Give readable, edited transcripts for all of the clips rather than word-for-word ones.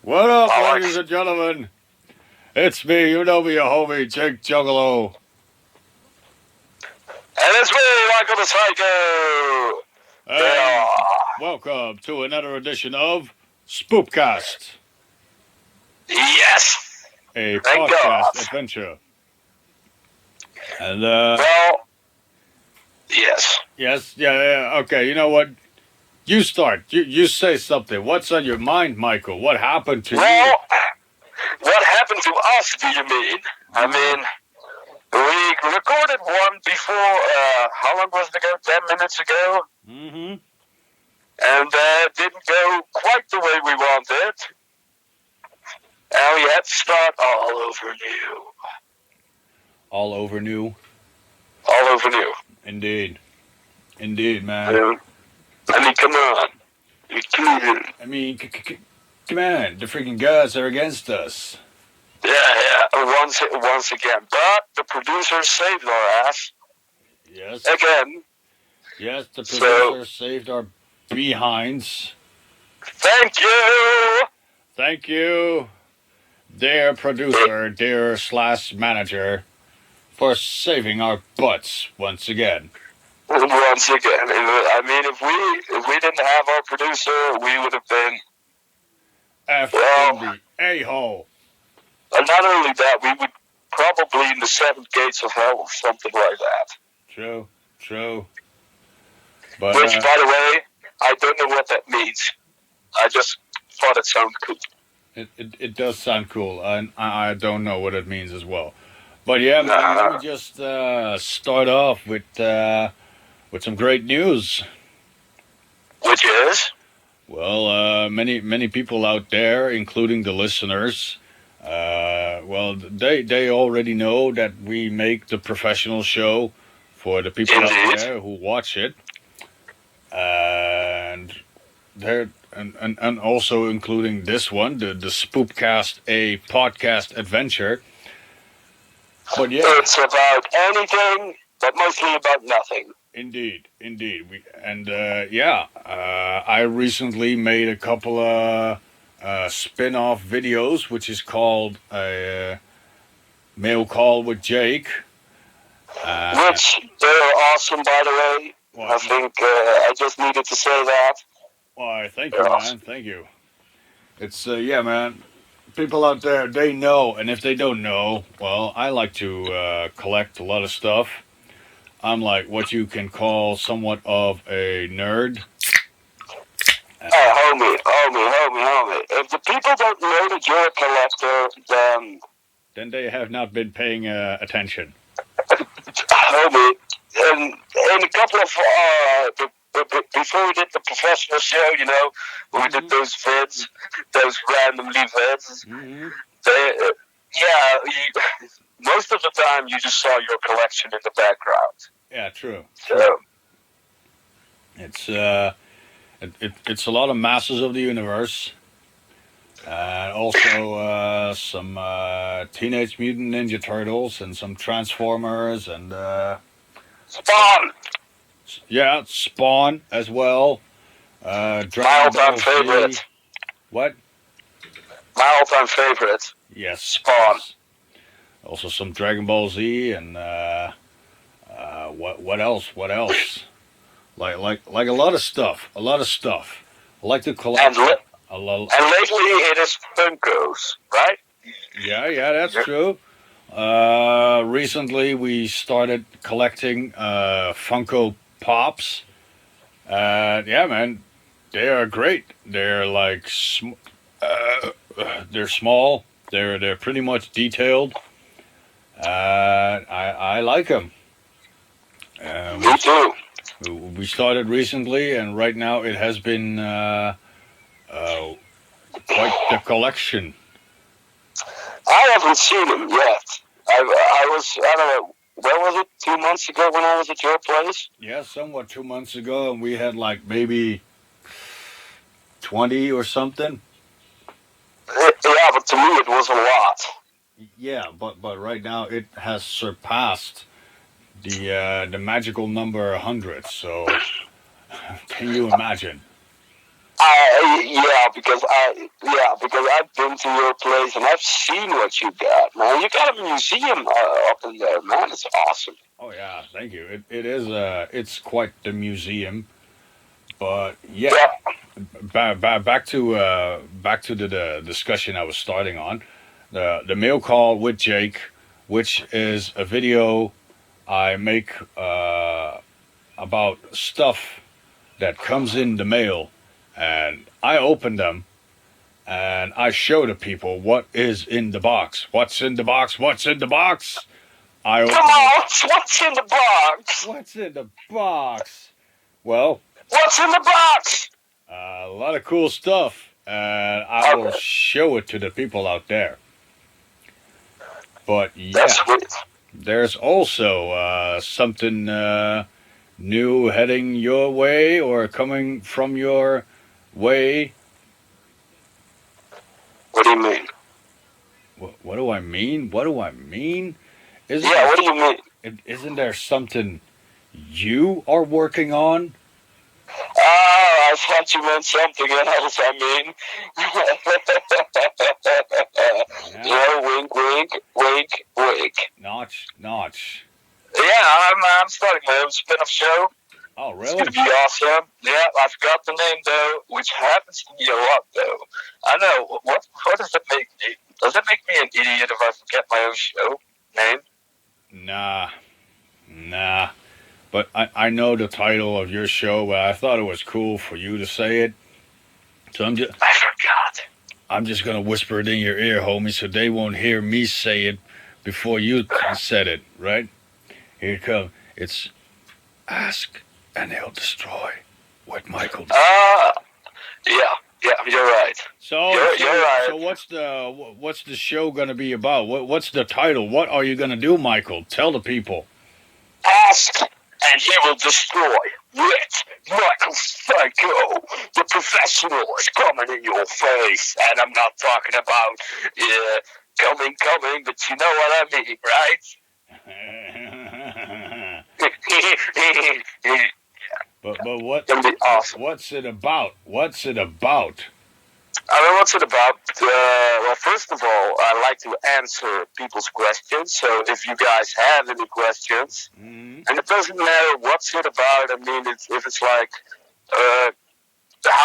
What up, ladies and gentlemen? It's me, you know me, your homie, Jake Juggalo. And it's me, Michael the Psycho. And welcome to another edition of Spoepcast. Yes. A Thank podcast God. adventure. And, well, yes. Yes, yeah, okay, you know what? You start. You say something. What's on your mind, Michael? What happened to you? Well, what happened to us, do you mean? I mean, we recorded one before, how long was it ago? 10 minutes ago? Mm-hmm. And didn't go quite the way we wanted. And we had to start all over new. All over new? All over new. Indeed. Indeed, man. I mean, come on. I mean, come on. The freaking gods are against us. Yeah. Once again. But the producers saved our ass. Yes. Again. Yes, the producers saved our behinds. Thank you. Thank you, dear producer, dear / manager, for saving our butts once again. Once again. I mean, if we didn't have our producer, we would have been the a-hole. And not only that, we would probably in the 7 gates of hell or something like that. True. But, which, by the way, I don't know what that means. I just thought it sounded cool. It does sound cool, and I don't know what it means as well. But yeah, man, let me just start off with some great news. Which is? Well, many people out there, including the listeners, well, they already know that we make the professional show for the people out there who watch it, and they're and also including this one, the Spoepcast, a podcast adventure. But yeah, it's about anything, but mostly about nothing. Indeed. I recently made a couple of spin-off videos, which is called Mail Call with Jake. Which, they're awesome, by the way. Well, I think I just needed to say that. Why, thank you, man. Thank you. It's, man. People out there, they know, and if they don't know, well, I like to collect a lot of stuff. I'm like what you can call somewhat of a nerd. Homie. If the people don't know that you're a collector, then they have not been paying attention. Homie, in a couple of before we did the professional show, you know, when we did those vids, those randomly vids, most of the time you just saw your collection in the background. Yeah, true. So it's it's a lot of Masters of the Universe, also some Teenage Mutant Ninja Turtles and some Transformers and Spawn. Yeah, Spawn as well. My all-time favorite. What? My all-time favorite. Yes, Spawn. Also some Dragon Ball Z and what else? Like a lot of stuff. I like to collect. And lately it is Funkos, right? Yeah, that's true. Recently we started collecting Funko Pops. Yeah, man, they are great. They're like they're small. They're pretty much detailed. I like them. Me too. We started recently, and right now it has been quite the collection. I haven't seen them yet. I don't know, where was it? 2 months ago when I was at your place? Yeah, somewhat 2 months ago, and we had like maybe 20 or something. Yeah, but to me it was a lot. Yeah, but right now it has surpassed the magical number 100. So, can you imagine? Yeah, been to your place and I've seen what you got, man. You got a museum up in there, man. It's awesome. Oh yeah, thank you. It is it's quite the museum, but yeah, Yeah. back to the discussion I was starting on, the mail call with Jake, which is a video I make about stuff that comes in the mail, and I open them and I show the people what is in the box. What's in the box? What's in the box? I open Come it. on, what's in the box? What's in the box? Well, What's in the box? a lot of cool stuff, and I will show it to the people out there. But yeah, That's sweet. there's also something new heading your way or coming from your way. What do you mean? What do I mean? What do I mean? Isn't Yeah, what do you mean? isn't there something you are working on? Ah, I thought you meant something else. I mean, Yeah. wink, wink, wink, wink. Notch, notch. Yeah, I'm starting my own spin-off show. Oh, It's really? gonna be awesome. Yeah, I've got the name though, which happens to be a lot though. I know. What does that make me? Does that make me an idiot if I forget my own show name? Nah. But I know the title of your show, but I thought it was cool for you to say it. So I forgot. I'm just gonna whisper it in your ear, homie, so they won't hear me say it before you said it, right? Here it comes. It's Ask and He'll Destroy with Michael. Yeah, you're right. So, You're right. so what's the show gonna be about? What's the title? What are you gonna do, Michael? Tell the people. Ask and he will destroy. With Michael Psycho, the professional is coming in your face, and I'm not talking about coming, but you know what I mean, right? But what? It'll be awesome. What's it about? What's it about? I don't know what's it about. Well, first of all, I like to answer people's questions. So if you guys have any questions, and it doesn't matter what's it about. I mean, if it's like, how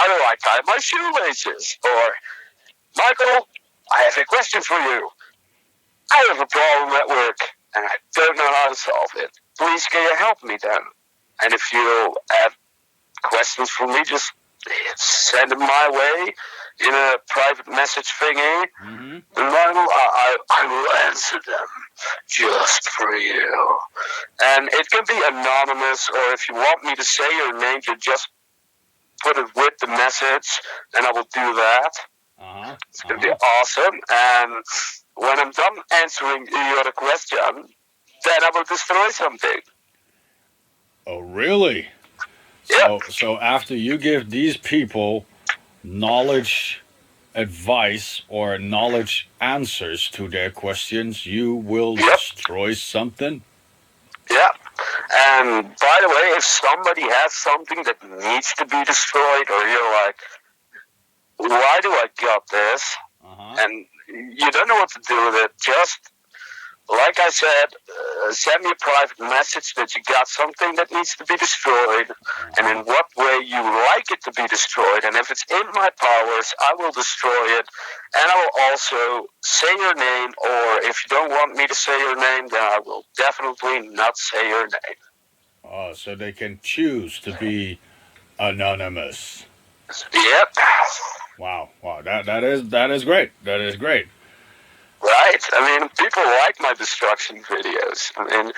do I tie my shoelaces? Or, Michael, I have a question for you. I have a problem at work, and I don't know how to solve it. Please, can you help me then? And if you have questions for me, just send them my way in a private message thingy, and I will answer them just for you. And it can be anonymous, or if you want me to say your name, you just put it with the message, and I will do that. It's going to be awesome. And when I'm done answering your question, then I will destroy something. Oh, really? Yeah. So after you give these people knowledge advice or knowledge answers to their questions, you will destroy something? Yeah. And by the way, if somebody has something that needs to be destroyed, or you're like, why do I got this? And you don't know what to do with it, just, like I said, send me a private message that you got something that needs to be destroyed, and in what way you like it to be destroyed. And if it's in my powers, I will destroy it, and I will also say your name, or if you don't want me to say your name, then I will definitely not say your name. Oh, so they can choose to be anonymous. Yep. Wow, that is great. That is great. Right? I mean, people like my destruction videos. I mean,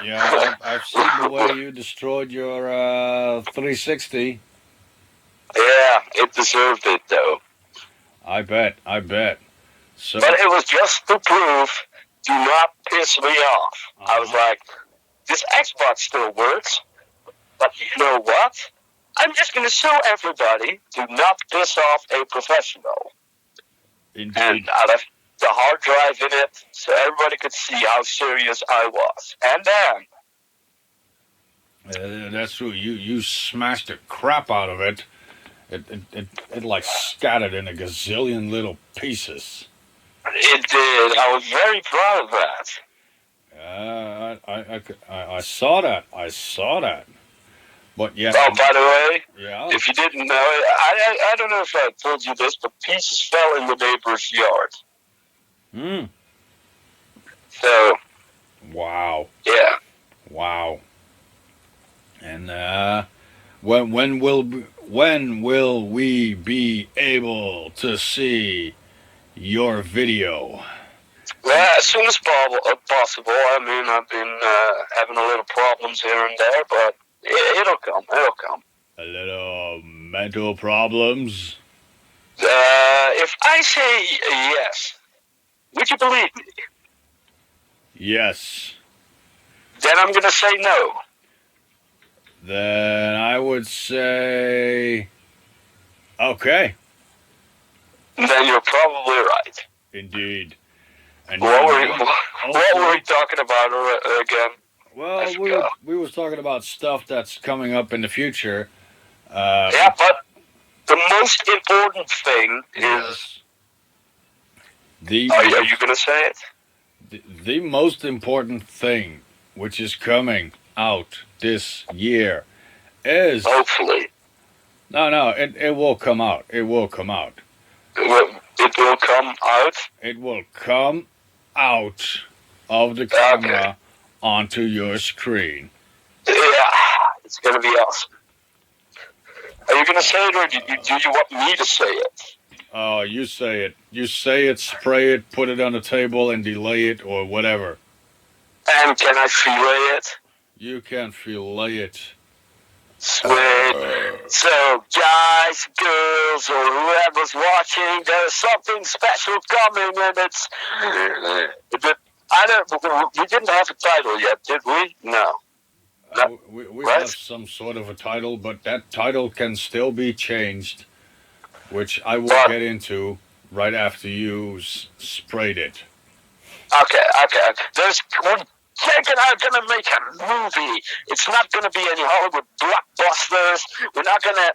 yeah, I've seen the way you destroyed your 360. Yeah, it deserved it though. I bet. So, but it was just to prove, do not piss me off. I was like, this Xbox still works, but you know what? I'm just going to show everybody, do not piss off a professional. Indeed. And I left the hard drive in it so everybody could see how serious I was. And then... that's true. You smashed the crap out of it. It like scattered in a gazillion little pieces. It did. I was very proud of that. I saw that. I saw that. But yeah. Oh, by the way, Yeah. if you didn't know, I don't know if I told you this, but pieces fell in the neighbor's yard. Hmm. So. Wow. Yeah. Wow. And when will we be able to see your video? Well, as soon as possible. I mean, I've been having a little problems here and there, but it'll come. It'll come. A little mental problems. If I say yes, would you believe me? Yes. Then I'm gonna say no. Then I would say okay. Then you're probably right. Indeed. And what were we talking about again? Well, we was talking about stuff that's coming up in the future. Yeah, but the most important thing is. Are you gonna say it? The most important thing, which is coming out this year, is hopefully. No, it will come out. It will come out. It will come out. It will come out of the camera onto your screen. Yeah, it's gonna be awesome. Are you gonna say it, or do you want me to say it? Oh, you say it. You say it, spray it, put it on the table, and delay it, or whatever. And can I fillet it? You can fillet it. Sweet. So, guys, girls, or whoever's watching, there's something special coming, and it's. We didn't have a title yet, did we? No. We have some sort of a title, but that title can still be changed, which I will get into right after you sprayed it. Okay. We're gonna make a movie. It's not gonna be any Hollywood blockbusters.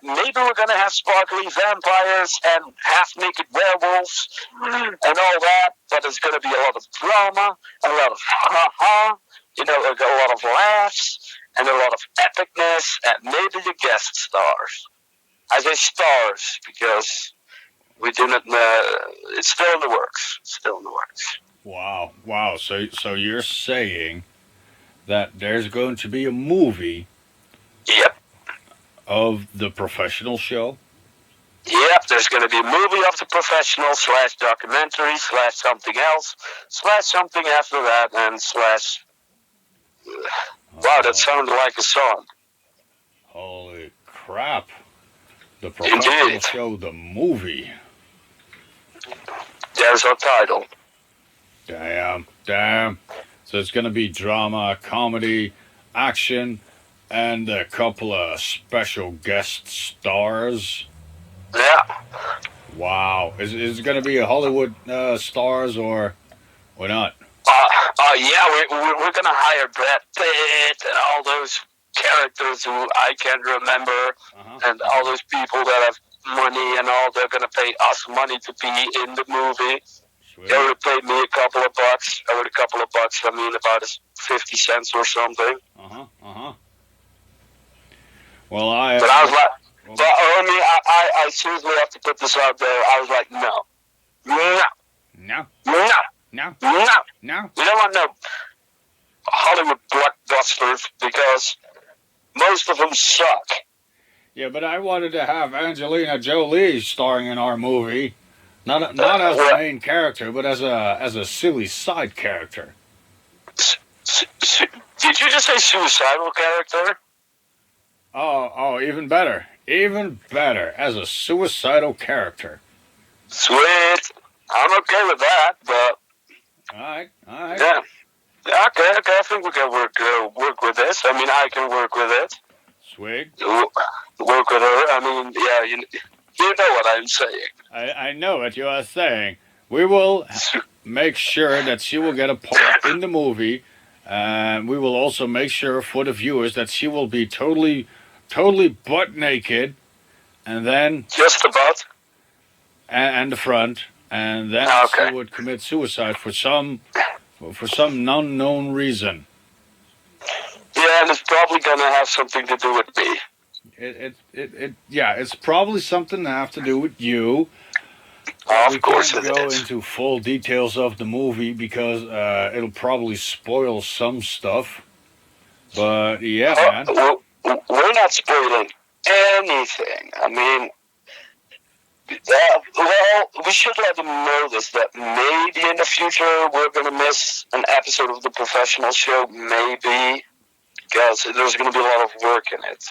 Maybe we're gonna have sparkly vampires and half-naked werewolves and all that, but it's gonna be a lot of drama, a lot of ha-ha, a lot of laughs, and a lot of epicness, and maybe the guest stars. I say stars because we didn't. It's still in the works. Wow. So you're saying that there's going to be a movie? Yep. Of the professional show? Yep. There's going to be a movie of the professional / documentary / something else / something after that and / Wow, that sounded like a song. Holy crap! The professional show, the movie. There's our title. Damn. So it's going to be drama, comedy, action, and a couple of special guest stars. Yeah. Wow. Is it going to be a Hollywood stars or not? Yeah, we're going to hire Brad Pitt and all those characters who I can't remember, and all those people that have money and all. They're going to pay us money to be in the movie. Sweet. They would have paid me a couple of bucks. About 50 cents or something. Well, I was like, I seriously have to put this out there. I was like, no. We don't want no Hollywood blockbusters because most of them suck. Yeah, but I wanted to have Angelina Jolie starring in our movie, not as the main character, but as a silly side character. Did you just say suicidal character? Oh, even better, as a suicidal character. Sweet, I'm okay with that, but. All right. Yeah. Okay. I think we can work with this. I mean, I can work with it. Sweet. Work with her. I mean, yeah, you know what I'm saying. I know what you are saying. We will make sure that she will get a part in the movie, and we will also make sure for the viewers that she will be totally butt naked and then Just about. and the front, and then she Okay. would commit suicide for some unknown reason. Yeah, and it's probably gonna have something to do with me. Yeah, it's probably something to have to do with you, but we Of course can't it go is. into full details of the movie because it'll probably spoil some stuff. But yeah, man. We're not spoiling anything. I mean, well, we should let them know this, that maybe in the future we're going to miss an episode of the professional show, maybe, because there's going to be a lot of work in it.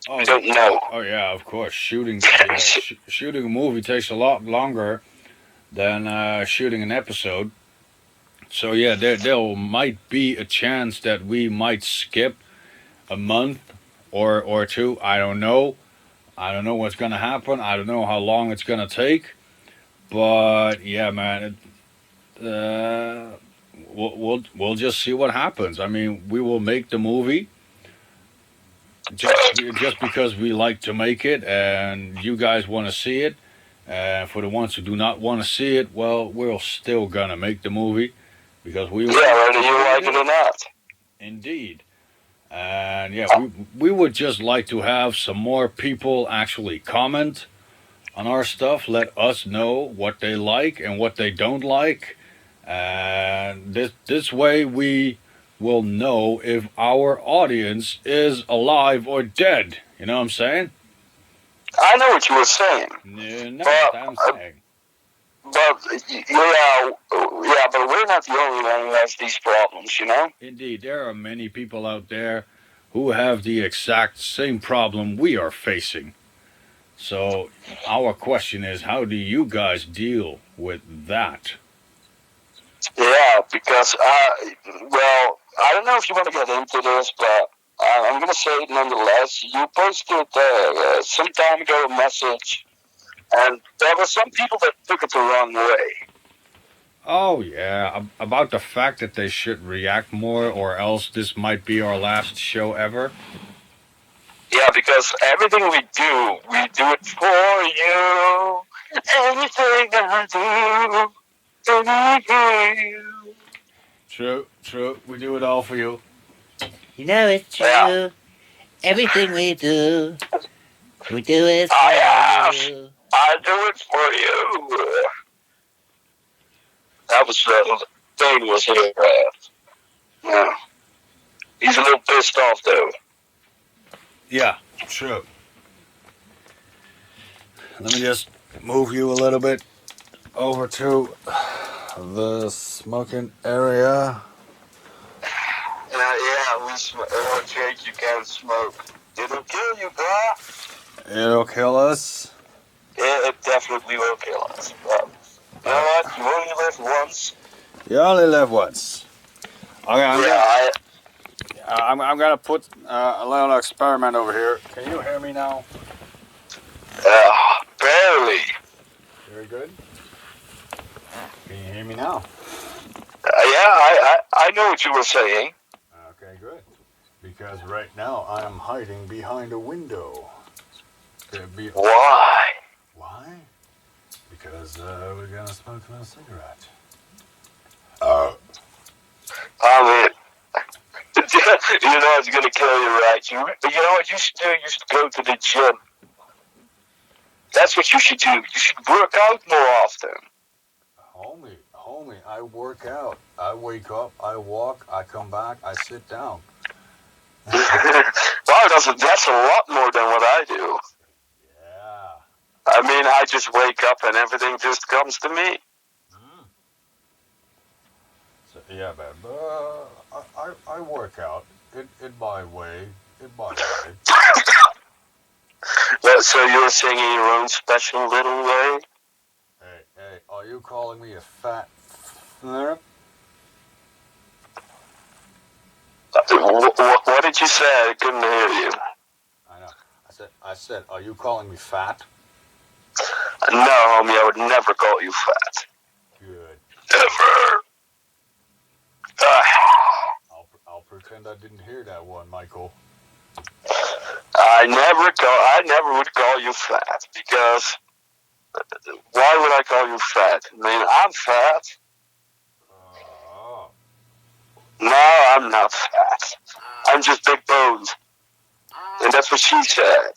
We don't know. Oh yeah, of course. Shooting a movie takes a lot longer than shooting an episode. So yeah, there might be a chance that we might skip a month or two. I don't know. I don't know what's gonna happen. I don't know how long it's gonna take. But yeah, man, we'll just see what happens. I mean, we will make the movie just because we like to make it, and you guys want to see it. And for the ones who do not want to see it, well, we're still gonna make the movie because we Yeah, want whether to you really like do it or it. not. Indeed. And yeah, we would just like to have some more people actually comment on our stuff. Let us know what they like and what they don't like, and this way we will know if our audience is alive or dead. You know what I'm saying? I know what you were saying, You know what but I'm saying. yeah, but we're not the only one who has these problems, you know. Indeed, there are many people out there who have the exact same problem we are facing. So our question is, how do you guys deal with that? Yeah, because well, I don't know if you want to get into this, but I'm gonna say it nonetheless. You posted some time ago a message, and there were some people that took it the wrong way. Oh yeah, about the fact that they should react more, or else this might be our last show ever. Yeah, because everything we do it for you. Anything I do, only for you. True, true. We do it all for you. You know it's Yeah, true. Everything we do it for I you. I do it for you. That was Dane was here. Yeah, he's a little pissed off though. Yeah, true. Let me just move you a little bit over to the smoking area. Yeah, Jake, you can't smoke. It'll kill you, bro. It'll kill us. It definitely will kill us. But you know what? You only live once. You only live once. Okay, Yeah, I'm gonna put a little experiment over here. Can you hear me now? barely. Very good. Can you hear me now? I know what you were saying. Okay, good. Because right now I am hiding behind a window. Why? Why? Because we're gonna smoke a cigarette. I mean, you know it's gonna kill you, right? You know what you should do? You should go to the gym. That's what you should do. You should work out more often. Homie, I work out. I wake up, I walk, I come back, I sit down. Wow, that's a lot more than what I do. Yeah. I mean, I just wake up and everything just comes to me. So, yeah, man. I work out in my way. So you're singing your own special little way? Hey, are you calling me a fat nerd? What did you say? I couldn't hear you. I know. I said, are you calling me fat? No, homie, I would never call you fat. Good. Ever. I'll pretend I didn't hear that one, Michael. I never would call you fat because why would I call you fat? I mean, I'm fat. No, I'm not fat. I'm just big boned, and that's what she said.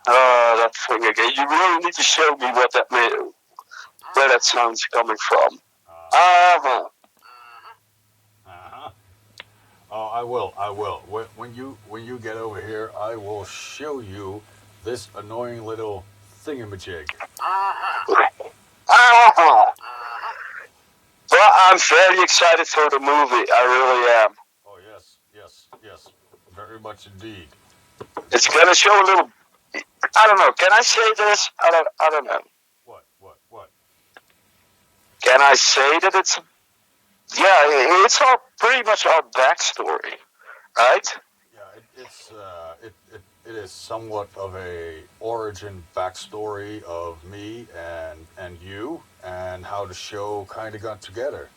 That thing again. You really need to show me what that meant, where that sound's coming from. Uh-huh. Uh-huh. Oh, I will. I will. When you get over here, I will show you this annoying little thingamajig. Uh-huh. Well, I'm very excited for the movie. I really am. Oh yes, yes, yes, very much indeed. It's gonna show a little. I don't know. Can I say this? I don't know. What? Can I say that it's? Yeah, it's all pretty much our backstory, right? Yeah, it is somewhat of a origin backstory of me and you and how the show kind of got together.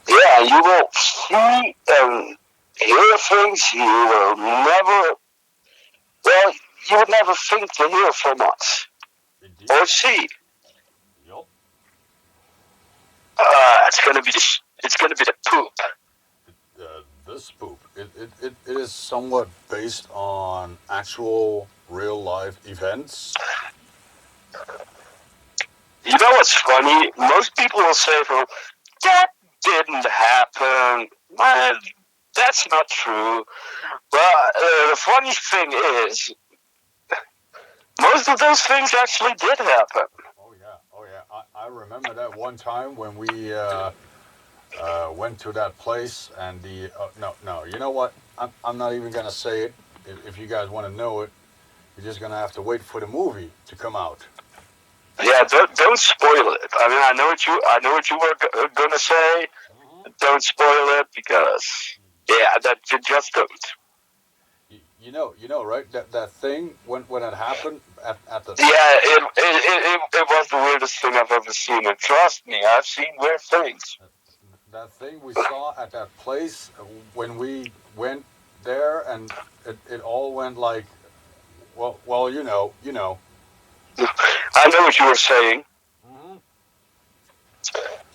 Yeah, you will see and hear things you will never. Well, you would never think to hear from us Indeed. or see. Yup. It's gonna be the. It's gonna be the poop. This poop. It is somewhat based on actual real life events. You know what's funny? Most people will say, "Well, that didn't happen." Man, that's not true. Well, the funny thing is, most of those things actually did happen. Oh yeah. I remember that one time when we went to that place and the no. You know what? I'm not even gonna say it. If you guys want to know it, you're just gonna have to wait for the movie to come out. Yeah, don't spoil it. I mean, I know what you were gonna say. Don't spoil it because that you just don't. You know, right? That thing when it happened at the Yeah, it was the weirdest thing I've ever seen, and trust me, I've seen weird things. that thing we saw at that place when we went there, and it all went like, well, you know. I know what you were saying. Mm-hmm.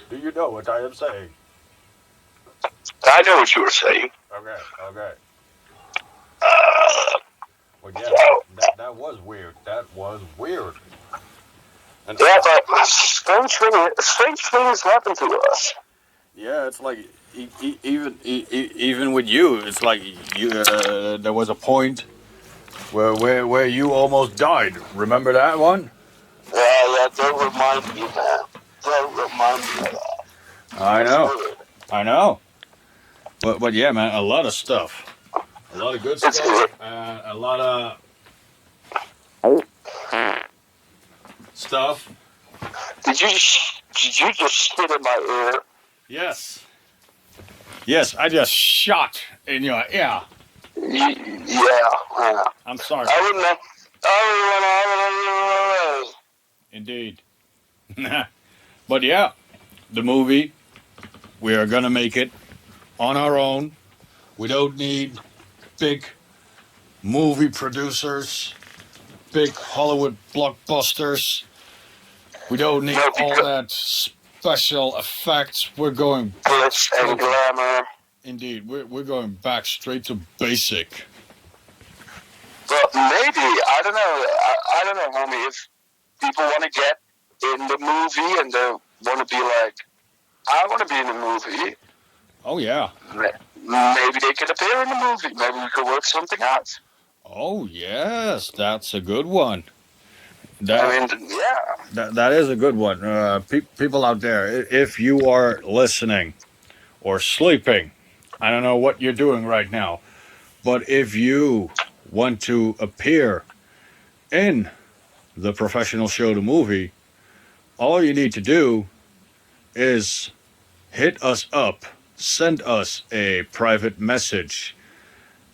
Do you know what I am saying? I know what you were saying. Okay. Uh, Well, yeah, well, that was weird. That was weird. And yeah, but strange things happen to us. yeah, it's like even with you, it's like you. There was a point where you almost died. Remember that one? Yeah, don't remind me, man. Don't remind me of that. I That's know, weird. I know. But yeah, man, a lot of stuff, a lot of good It's stuff, and a lot of stuff. did you just spit in my ear? Yes, yes, I just shot in your ear. Yeah. I'm sorry. I wouldn't have. I wouldn't have. Indeed. But yeah, the movie, we are gonna make it on our own. We don't need big movie producers, big Hollywood blockbusters. We don't need No, all because that special effects. We're going back glitz and straight to, glamour. indeed, we're going back straight to basic. But maybe I don't know. I don't know, homie. If people want to get in the movie and they want to be like, I want to be in the movie. Oh yeah. Maybe they could appear in the movie. Maybe we could work something out. Oh yes, that's a good one. I That mean, yeah. that is a good one. People out there, if you are listening or sleeping, I don't know what you're doing right now, but if you want to appear in the professional show, the movie, all you need to do is hit us up, send us a private message,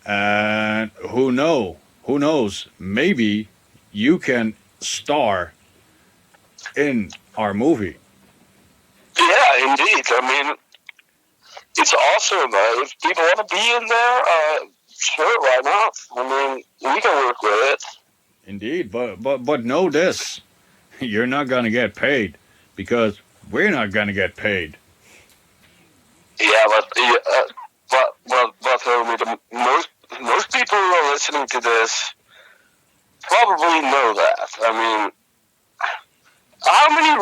and who knows, maybe you can star in our movie. Yeah, indeed. I mean, it's awesome. If people want to be in there, sure, why not? I mean, we can work with it. Indeed, but know this: you're not gonna get paid because we're not gonna get paid. Yeah, but homie, most people who are listening to this probably know that. I mean, how many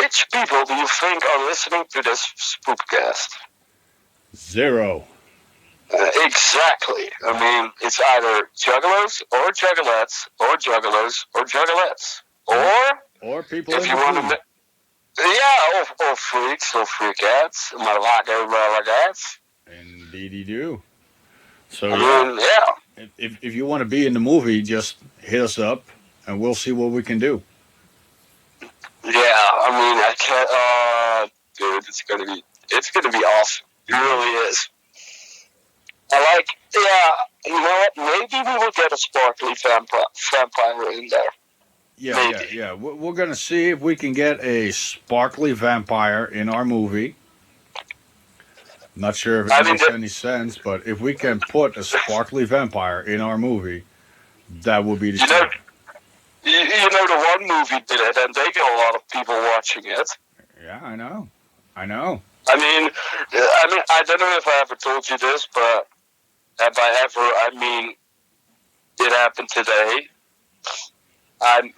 rich people do you think are listening to this spoepcast? Zero. Exactly. I mean, it's either juggalos or juggalettes or juggalos or juggalettes. Or people If in you want between. to, yeah, or freaks or freakettes, malagads. Indeed, you do. So I yeah, mean, yeah. if you want to be in the movie, just hit us up, and we'll see what we can do. Yeah, I mean, I can't. Dude, it's gonna be awesome. It really is. I like. Yeah, you know what? Maybe we will get a sparkly vampire in there. Maybe. Yeah. We're gonna see if we can get a sparkly vampire in our movie. Not sure if it I mean, makes any sense, but if we can put a sparkly vampire in our movie, that would be the you know, shit. you know, the one movie did it, and they got a lot of people watching it. Yeah, I know. I know. I don't know if I ever told you this, but by ever, I mean it happened today. I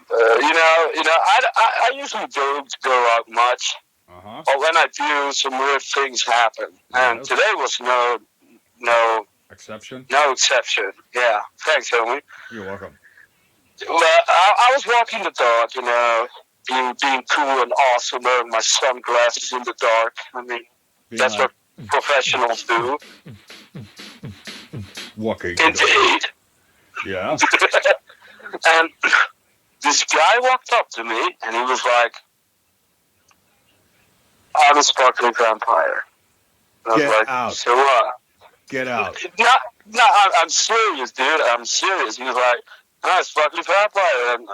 usually don't go out much, but when I do, some weird things happen, and Yes. today was no Exception. exception. Yeah, thanks, homie. You're welcome. Well, I was walking the dog, you know, being cool and awesome, wearing my sunglasses in the dark. I mean, that's what professionals do. Walking. Indeed. Yeah. And this guy walked up to me, and he was like, "I'm a sparkly vampire." And I was Get like, out. "So what?" Get out. No, I'm serious, dude. I'm serious. He was like, "I'm a sparkly vampire," and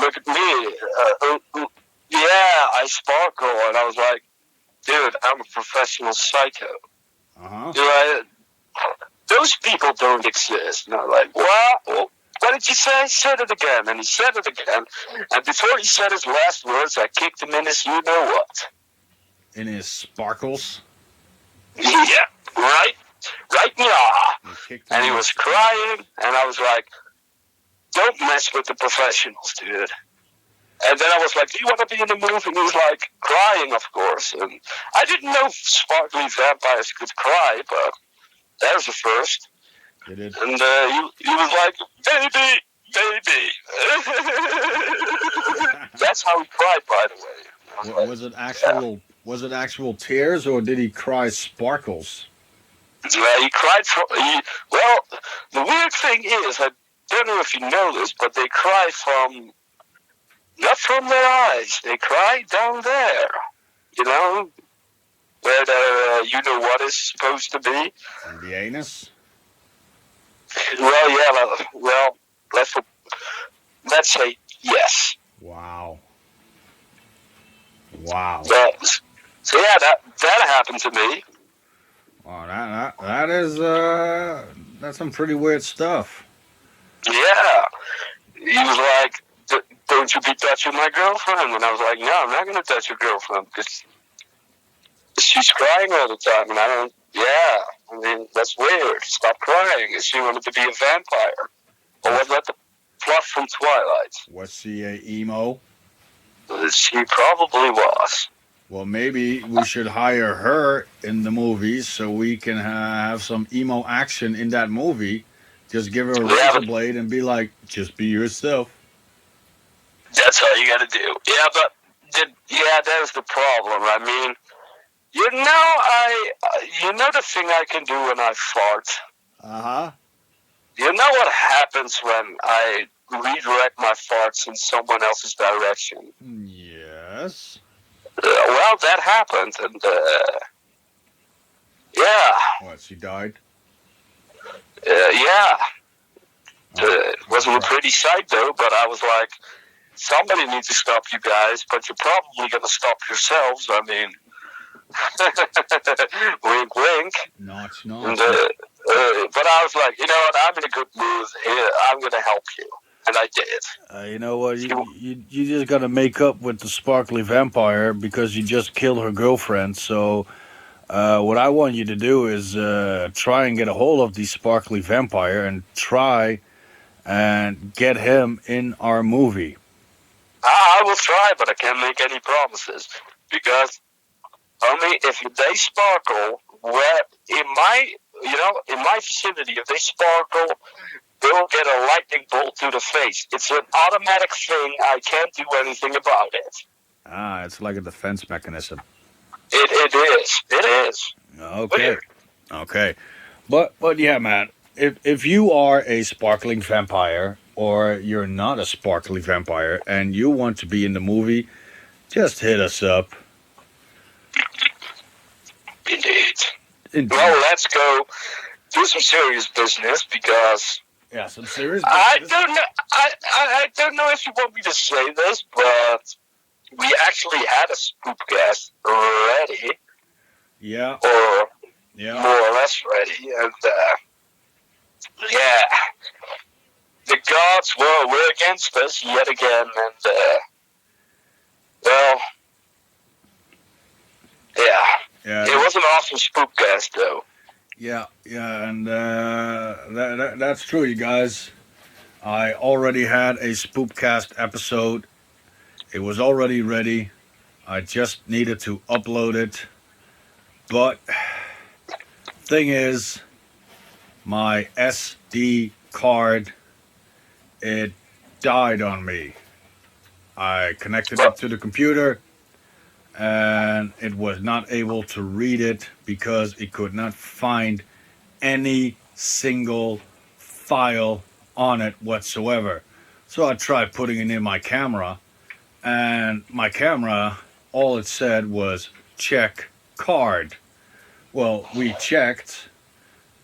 look at me. Yeah, I sparkle, and I was like, "Dude, I'm a professional psycho." Those people don't exist. And I'm like, what did you say? Said it again. And he said it again. And before he said his last words, I kicked him in his you know what. In his sparkles. Yeah, right now. And he was crying, and I was like, don't mess with the professionals, dude. And then I was like, do you want to be in the movie? And he was like, crying, of course. And I didn't know sparkly vampires could cry, but that was the first. It is. And he was like, baby. That's how he cried, by the way. Was it actual tears, or did he cry sparkles? He cried well, the weird thing is, I don't know if you know this, but they cry not from their eyes. They cry down there. You know? Where the you know what is supposed to be. And the anus? Well, yeah. Well, let's say yes. Wow. So yeah, that happened to me. Wow, that's some pretty weird stuff. Yeah. He was like, don't you be touching my girlfriend? And I was like, no, I'm not going to touch your girlfriend because she's crying all the time. And I mean, that's weird. Stop crying. She wanted to be a vampire. Or was that the plot from Twilight? Was she a emo? She probably was. Well, maybe we should hire her in the movies so we can have some emo action in that movie. Just give her a razor blade and be like, just be yourself. That's all you got to do. Yeah, but there's the problem. I mean, you know the thing I can do when I fart. You know what happens when I redirect my farts in someone else's direction? Yes. Well, that happened, and yeah. What? She died. Yeah. It wasn't a pretty sight though, but I was like, somebody needs to stop you guys, but you're probably going to stop yourselves. I mean, Wink, wink. Notch, And, notch. but I was like, you know what? I'm in a good mood. Here, I'm gonna help you, and I did. You know what? She, You just gotta make up with the sparkly vampire because you just killed her girlfriend. So, what I want you to do is try and get a hold of the sparkly vampire and try and get him in our movie. I will try, but I can't make any promises because only if they sparkle, where in my, in my vicinity, if they sparkle, they'll get a lightning bolt to the face. It's an automatic thing. I can't do anything about it. Ah, it's like a defense mechanism. It is. It is. Okay, okay, but yeah, man. If you are a sparkling vampire or you're not a sparkly vampire and you want to be in the movie, just hit us up. Indeed. Indeed. Well, let's go do some serious business because Yeah, some serious I business. don't know. I don't know if you want me to say this, but we actually had a spoepcast ready, Yeah, or yeah. more or less ready, and yeah, the gods were against us yet again, and well, yeah, Yeah, it was an awesome spoepcast though. yeah, and that's true, you guys. I already had a spoopcast episode. It was already ready. I just needed to upload it. But thing is, my SD card it died on me. I connected it to the computer and it was not able to read it because it could not find any single file on it whatsoever. So I tried putting it in my camera, and my camera, all it said was check card. Well, we checked,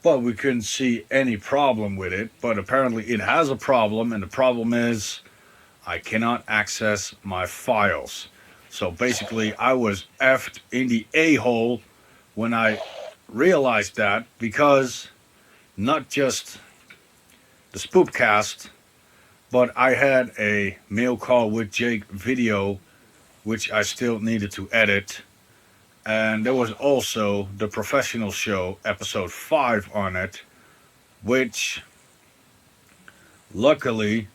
but we couldn't see any problem with it. But apparently, it has a problem, and the problem is I cannot access my files. So basically, I was effed in the a hole when I realized that because not just the spoopcast, but I had a mail call with Jake video, which I still needed to edit. And there was also the professional show, episode 5 on it, which luckily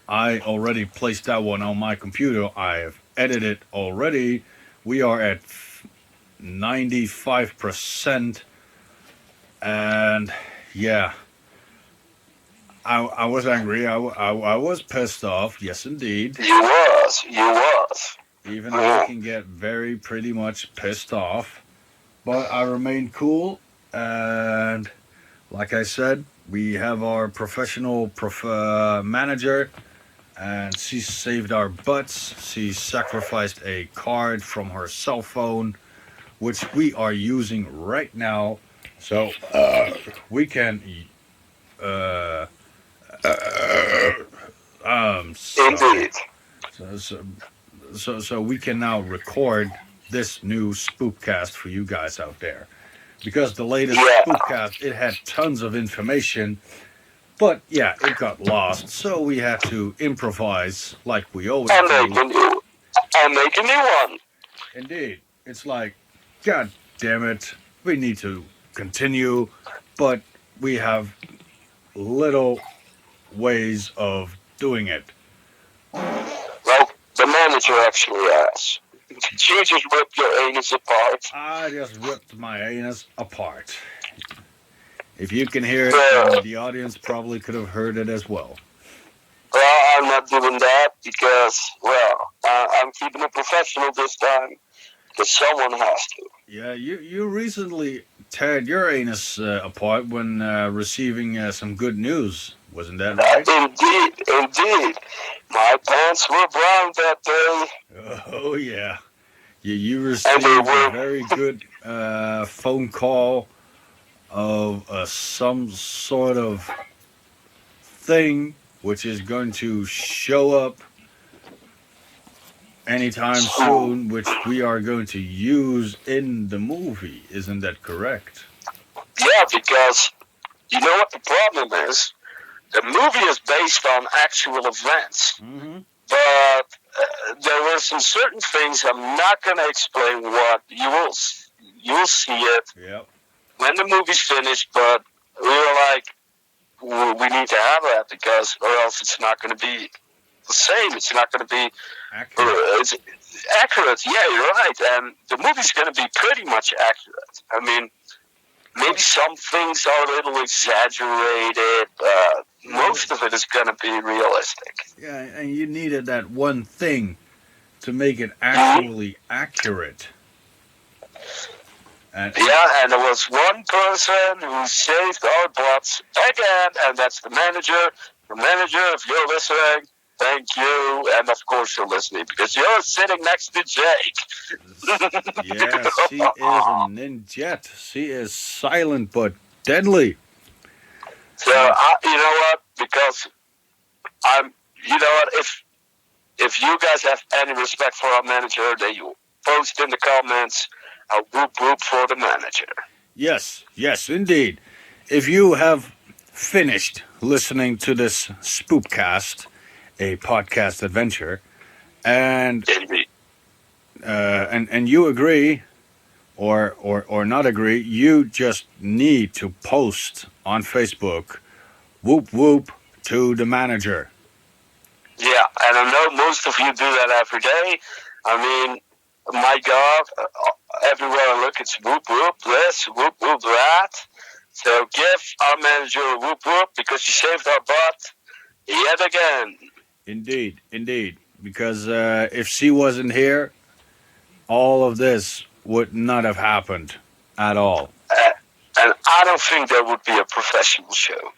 I already placed that one on my computer. I have edited already. We are at 95%. And yeah, I was angry. I was pissed off. Yes, indeed. You was. Even I can get very pretty much pissed off. But I remain cool. And like I said, we have our professional manager. And she saved our butts. She sacrificed a card from her cell phone, which we are using right now. So we can. Uh, sorry. Indeed. So we can now record this new spoopcast for you guys out there. Because the latest Yeah. spoopcast, it had tons of information, but yeah, it got lost. So we had to improvise like we always And do. make a new one. Indeed. It's like, God damn it, we need to continue, but we have little ways of doing it. Well, the manager actually asked. Did you just rip your anus apart? I just ripped my anus apart. If you can hear it, the audience probably could have heard it as well. Well, I'm not doing that because, well, I'm keeping it professional this time. Because someone has to. Yeah, you recently teared your anus apart when receiving some good news, wasn't that right? Indeed. My pants were brown that day. Oh yeah, you received a very good phone call of some sort of thing which is going to show up anytime soon, which we are going to use in the movie. Isn't that correct? Yeah, because you know what the problem is? The movie is based on actual events, Mm-hmm. but there were some certain things I'm not going to explain. What you'll see it Yep. when the movie's finished. But we were like, we need to have that because, or else it's not going to be the same. It's not going to be Accurate. it's accurate. Yeah, you're right. And the movie's going to be pretty much accurate. I mean, maybe some things are a little exaggerated. Most of it is going to be realistic. Yeah, and you needed that one thing to make it actually accurate. And Yeah, and there was one person who saved our butts again, and that's the manager. The manager, if you're listening, thank you. And of course you're listening because you're sitting next to Jake. yes, she is a ninja. She is silent but deadly. So, you know what? Because you know what? If you guys have any respect for our manager, then you post in the comments a whoop whoop for the manager. Yes, yes, indeed. If you have finished listening to this spoepcast, a podcast adventure, and and you agree or not agree, you just need to post on Facebook, whoop whoop to the manager. Yeah, and I know most of you do that every day. I mean, my God, everywhere I look, it's whoop whoop this, whoop whoop that. So give our manager a whoop whoop because she saved our butt yet again. Indeed, indeed. Because if she wasn't here, all of this would not have happened at all. And I don't think there would be a professional show.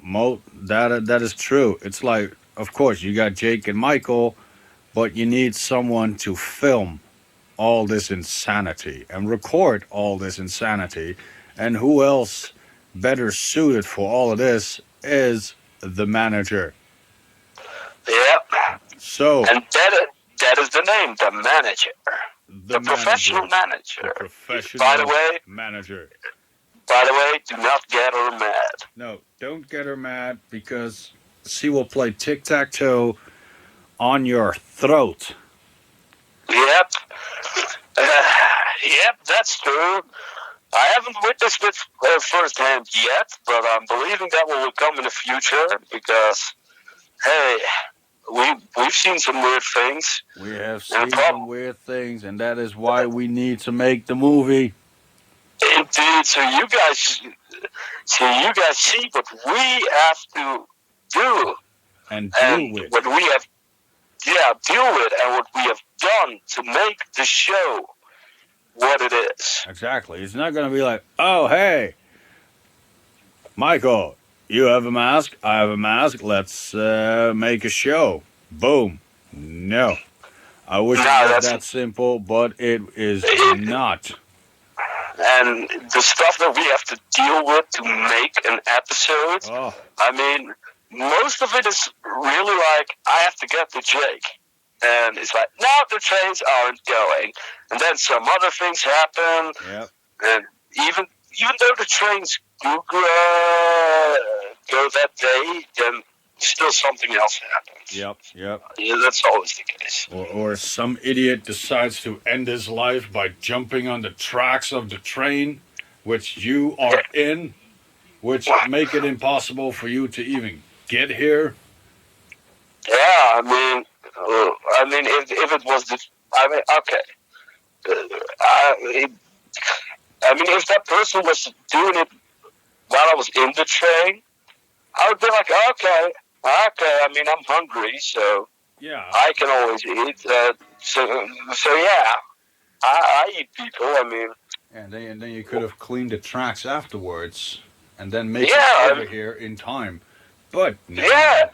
Mo, that is true. It's like, of course, you got Jake and Michael, but you need someone to film all this insanity and record all this insanity. And who else better suited for all of this is the manager. Yep. So, and that is the name, the manager. The professional manager. The professional By the way, manager. Do not get her mad. No, don't get her mad because she will play tic-tac-toe on your throat. Yep. Yep, that's true. I haven't witnessed it firsthand yet, but I'm believing that will come in the future because, hey, we've seen some weird things. We have seen some weird things, and that is why we need to make the movie. Indeed, so you guys see what we have to do and deal with what we have, deal with and what we have done to make the show what it is. Exactly. It's not going to be like, oh, hey, Michael, you have a mask, I have a mask, let's make a show. Boom. No. I wish it was that simple, but it is not. And the stuff that we have to deal with to make an episode, I mean, most of it is really like, I have to get to Jake. And it's like, no, the trains aren't going. And then some other things happen. Yep. And even though the trains do go that day, then still something else happens. Yep. Yeah, that's always the case. Or some idiot decides to end his life by jumping on the tracks of the train, which you are in, which make it impossible for you to even get here. Yeah, I mean, if it was if that person was doing it while I was in the train, I would be like, okay. I mean, I'm hungry, so yeah, I can always eat. So yeah, I eat people. I mean, and then you could have cleaned the tracks afterwards, and then make it over here in time. But no. Yeah,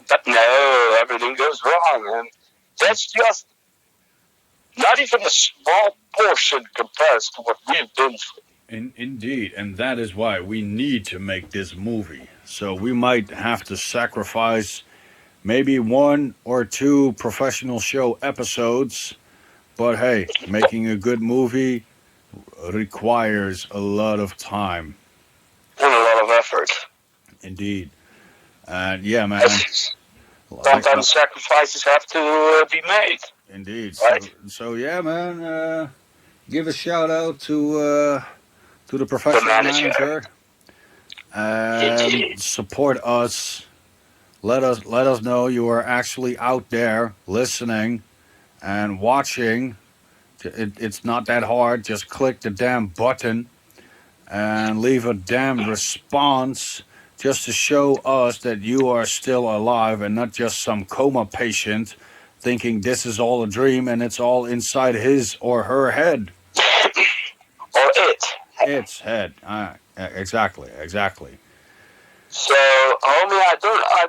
but no, everything goes wrong, and that's just not even a small portion compared to what we've been through. Indeed, and that is why we need to make this movie. So we might have to sacrifice maybe 1 or 2 professional show episodes. But hey, making a good movie requires a lot of time. And a lot of effort. Indeed. And yeah, man. Sometimes sacrifices have to be made. Indeed. Right? So yeah, man. Give a shout out to the The professional manager. manager and Indeed. support us. Let us know you are actually out there listening and watching. It's not that hard. Just click the damn button and leave a damn response just to show us that you are still alive and not just some coma patient thinking this is all a dream and it's all inside his or her head. Or it. Its head. Exactly. So, homie, I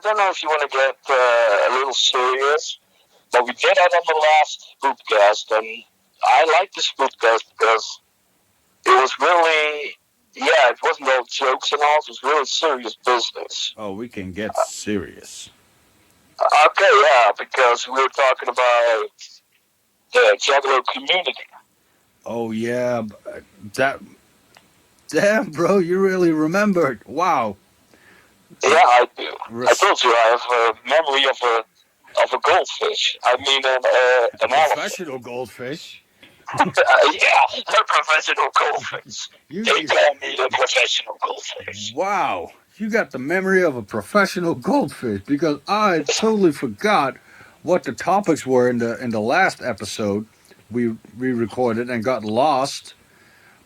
don't know if you want to get a little serious, but we did that on the last spoepcast, and I like the spoepcast because it was really, yeah, it wasn't all jokes and all, it was really serious business. Oh, we can get serious. Okay, yeah, because we were talking about the Juggalo community. Oh yeah, that. Damn, bro, you really remembered. Wow. Yeah, I do. I told you I have a memory of a goldfish. I mean, an elephant. Professional goldfish. Yeah, a professional goldfish. They call me the professional goldfish. Wow, you got the memory of a professional goldfish because I totally forgot what the topics were in the last episode we recorded and got lost.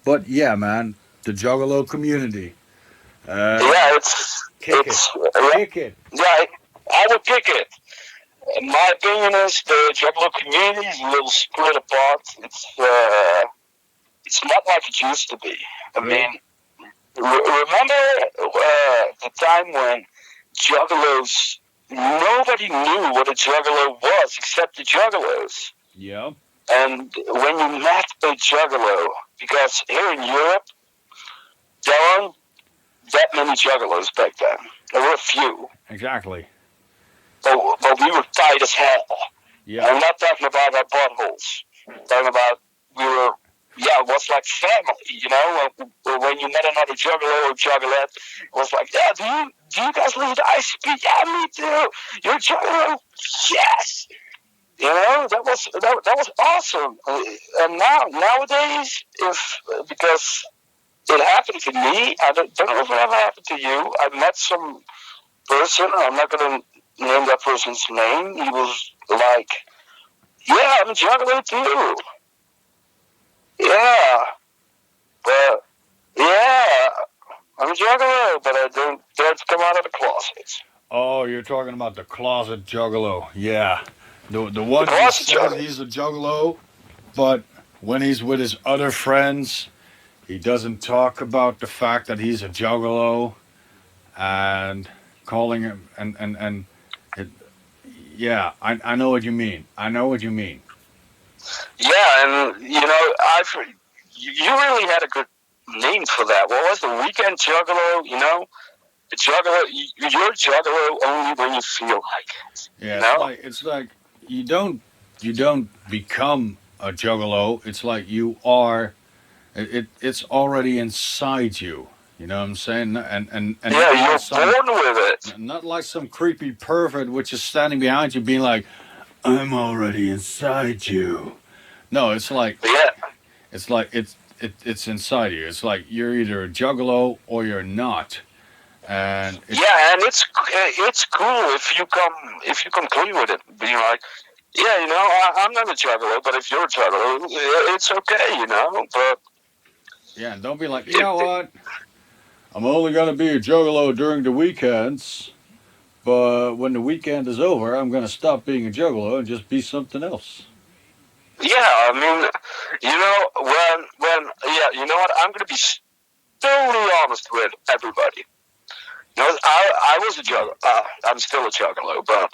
But yeah, man, the Juggalo community. Yeah, kick it. Yeah, I would kick it. In my opinion, is the Juggalo community is a little split apart. It's not like it used to be. I mean, remember the time when Juggalos, nobody knew what a Juggalo was except the Juggalos. Yeah. And when you met a Juggalo, because here in Europe, there aren't that many Juggalos back then. There were a few. Exactly. But we were tight as hell. Yeah. I'm not talking about our buttholes. I'm talking about it was like family, you know? When you met another Juggalo or Juggalette, it was like, yeah, do you guys listen to ICP? Yeah, me too. You're a Juggalo? Yes. You know, that was awesome. And nowadays, because it happened to me, I don't know if it ever happened to you. I met some person, I'm not going to name that person's name. He was like, yeah, I'm a Juggalo too. Yeah, but yeah, I'm a Juggalo, but I don't dare to come out of the closet. Oh, you're talking about the closet Juggalo. Yeah. The one who says he's a Juggalo, but when he's with his other friends, he doesn't talk about the fact that he's a Juggalo and calling him and it, yeah, I know what you mean. Yeah, and you know, you really had a good name for that. What was the weekend Juggalo? You know, the Juggalo. You're Juggalo only when you feel like it. Yeah, you know? it's like you don't become a Juggalo. It's like you are. It's already inside you. You know what I'm saying? And yeah, you're born with it. Not like some creepy pervert which is standing behind you, being like, "I'm already inside you." No, it's like it's inside you. It's like you're either a Juggalo or you're not. And it's cool if you come clean with it, being like, yeah, you know, I'm not a Juggalo, but if you're a Juggalo, it's okay, you know. But yeah, don't be like, you know what? I'm only gonna be a Juggalo during the weekends, but when the weekend is over, I'm gonna stop being a Juggalo and just be something else. Yeah, I mean, you know, you know what? I'm gonna be totally honest with everybody. You know, I was a Juggalo. I'm still a Juggalo, but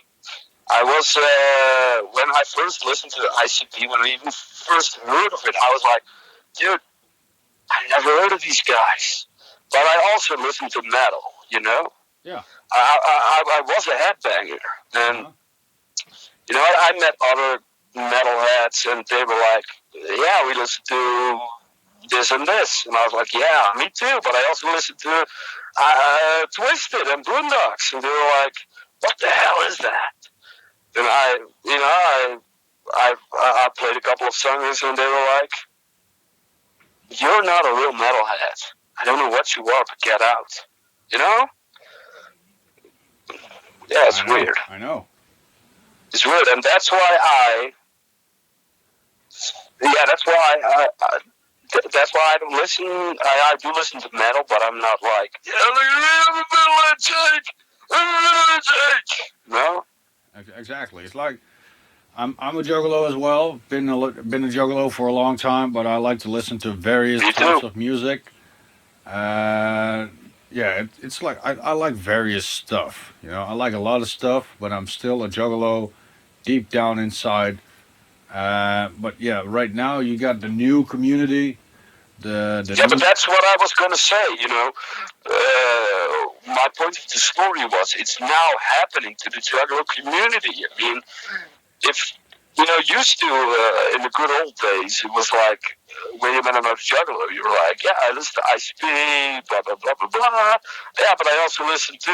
I was when I first listened to the ICP, when I even first heard of it, I was like, dude, I never heard of these guys. But I also listened to metal, you know. Yeah. I was a headbanger, and Uh-huh. I met other metalheads, and they were like, "Yeah, we listen to this and this," and I was like, "Yeah, me too." But I also listened to Twisted and Boondocks, and they were like, "What the hell is that?" And I played a couple of songs, and they were like, "You're not a real metalhead. I don't know what you are, but get out." You know? Yeah, I it's know. weird. I know. It's weird, and that's why that's why that's why I don't listen. I do listen to metal, but I'm not like, yeah, look at me, I'm a metalhead, Jake. I'm a metalhead, Jake. No? Exactly. It's like I'm a juggalo as well. Been a juggalo for a long time, but I like to listen to various Me types too. of music. Uh, yeah, it's like I like various stuff. You know, I like a lot of stuff, but I'm still a juggalo deep down inside. But yeah, right now you got the new community, the Yeah, but new. that's what I was going to say, my point of the story was it's now happening to the juggalo community. I mean, if used to in the good old days, it was like when you met another juggler, you were like, yeah, I listen to ICP, blah blah blah blah blah. Yeah, but I also listen to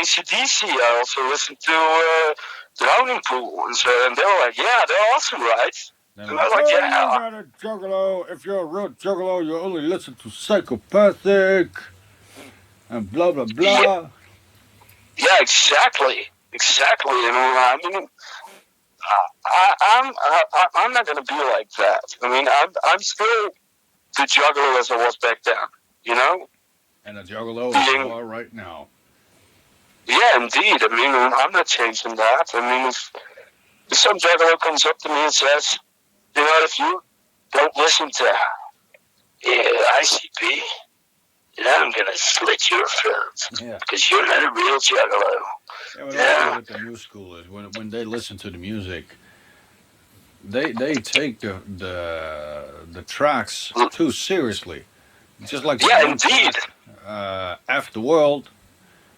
ACDC. I also listen to Drowning Pool, and they were like, yeah, they're awesome, right? They're And I like, was like, oh, you're yeah, not a juggalo. If you're a real juggalo, you only listen to psychopathic and blah blah yeah, blah. yeah, exactly. And I mean, I'm not gonna be like that. I mean, I'm still the juggler as I was back then. You know, And a juggalo as you being are right now. yeah, indeed. I mean, I'm not changing that. I mean, if some juggler comes up to me and says, if you don't listen to ICP, I'm gonna slit your throat Yeah. because you're not a real juggalo. Yeah, but also Yeah, with the new schoolers, when they listen to the music, they take the tracks too seriously. Just like that yeah, one indeed. track, After World.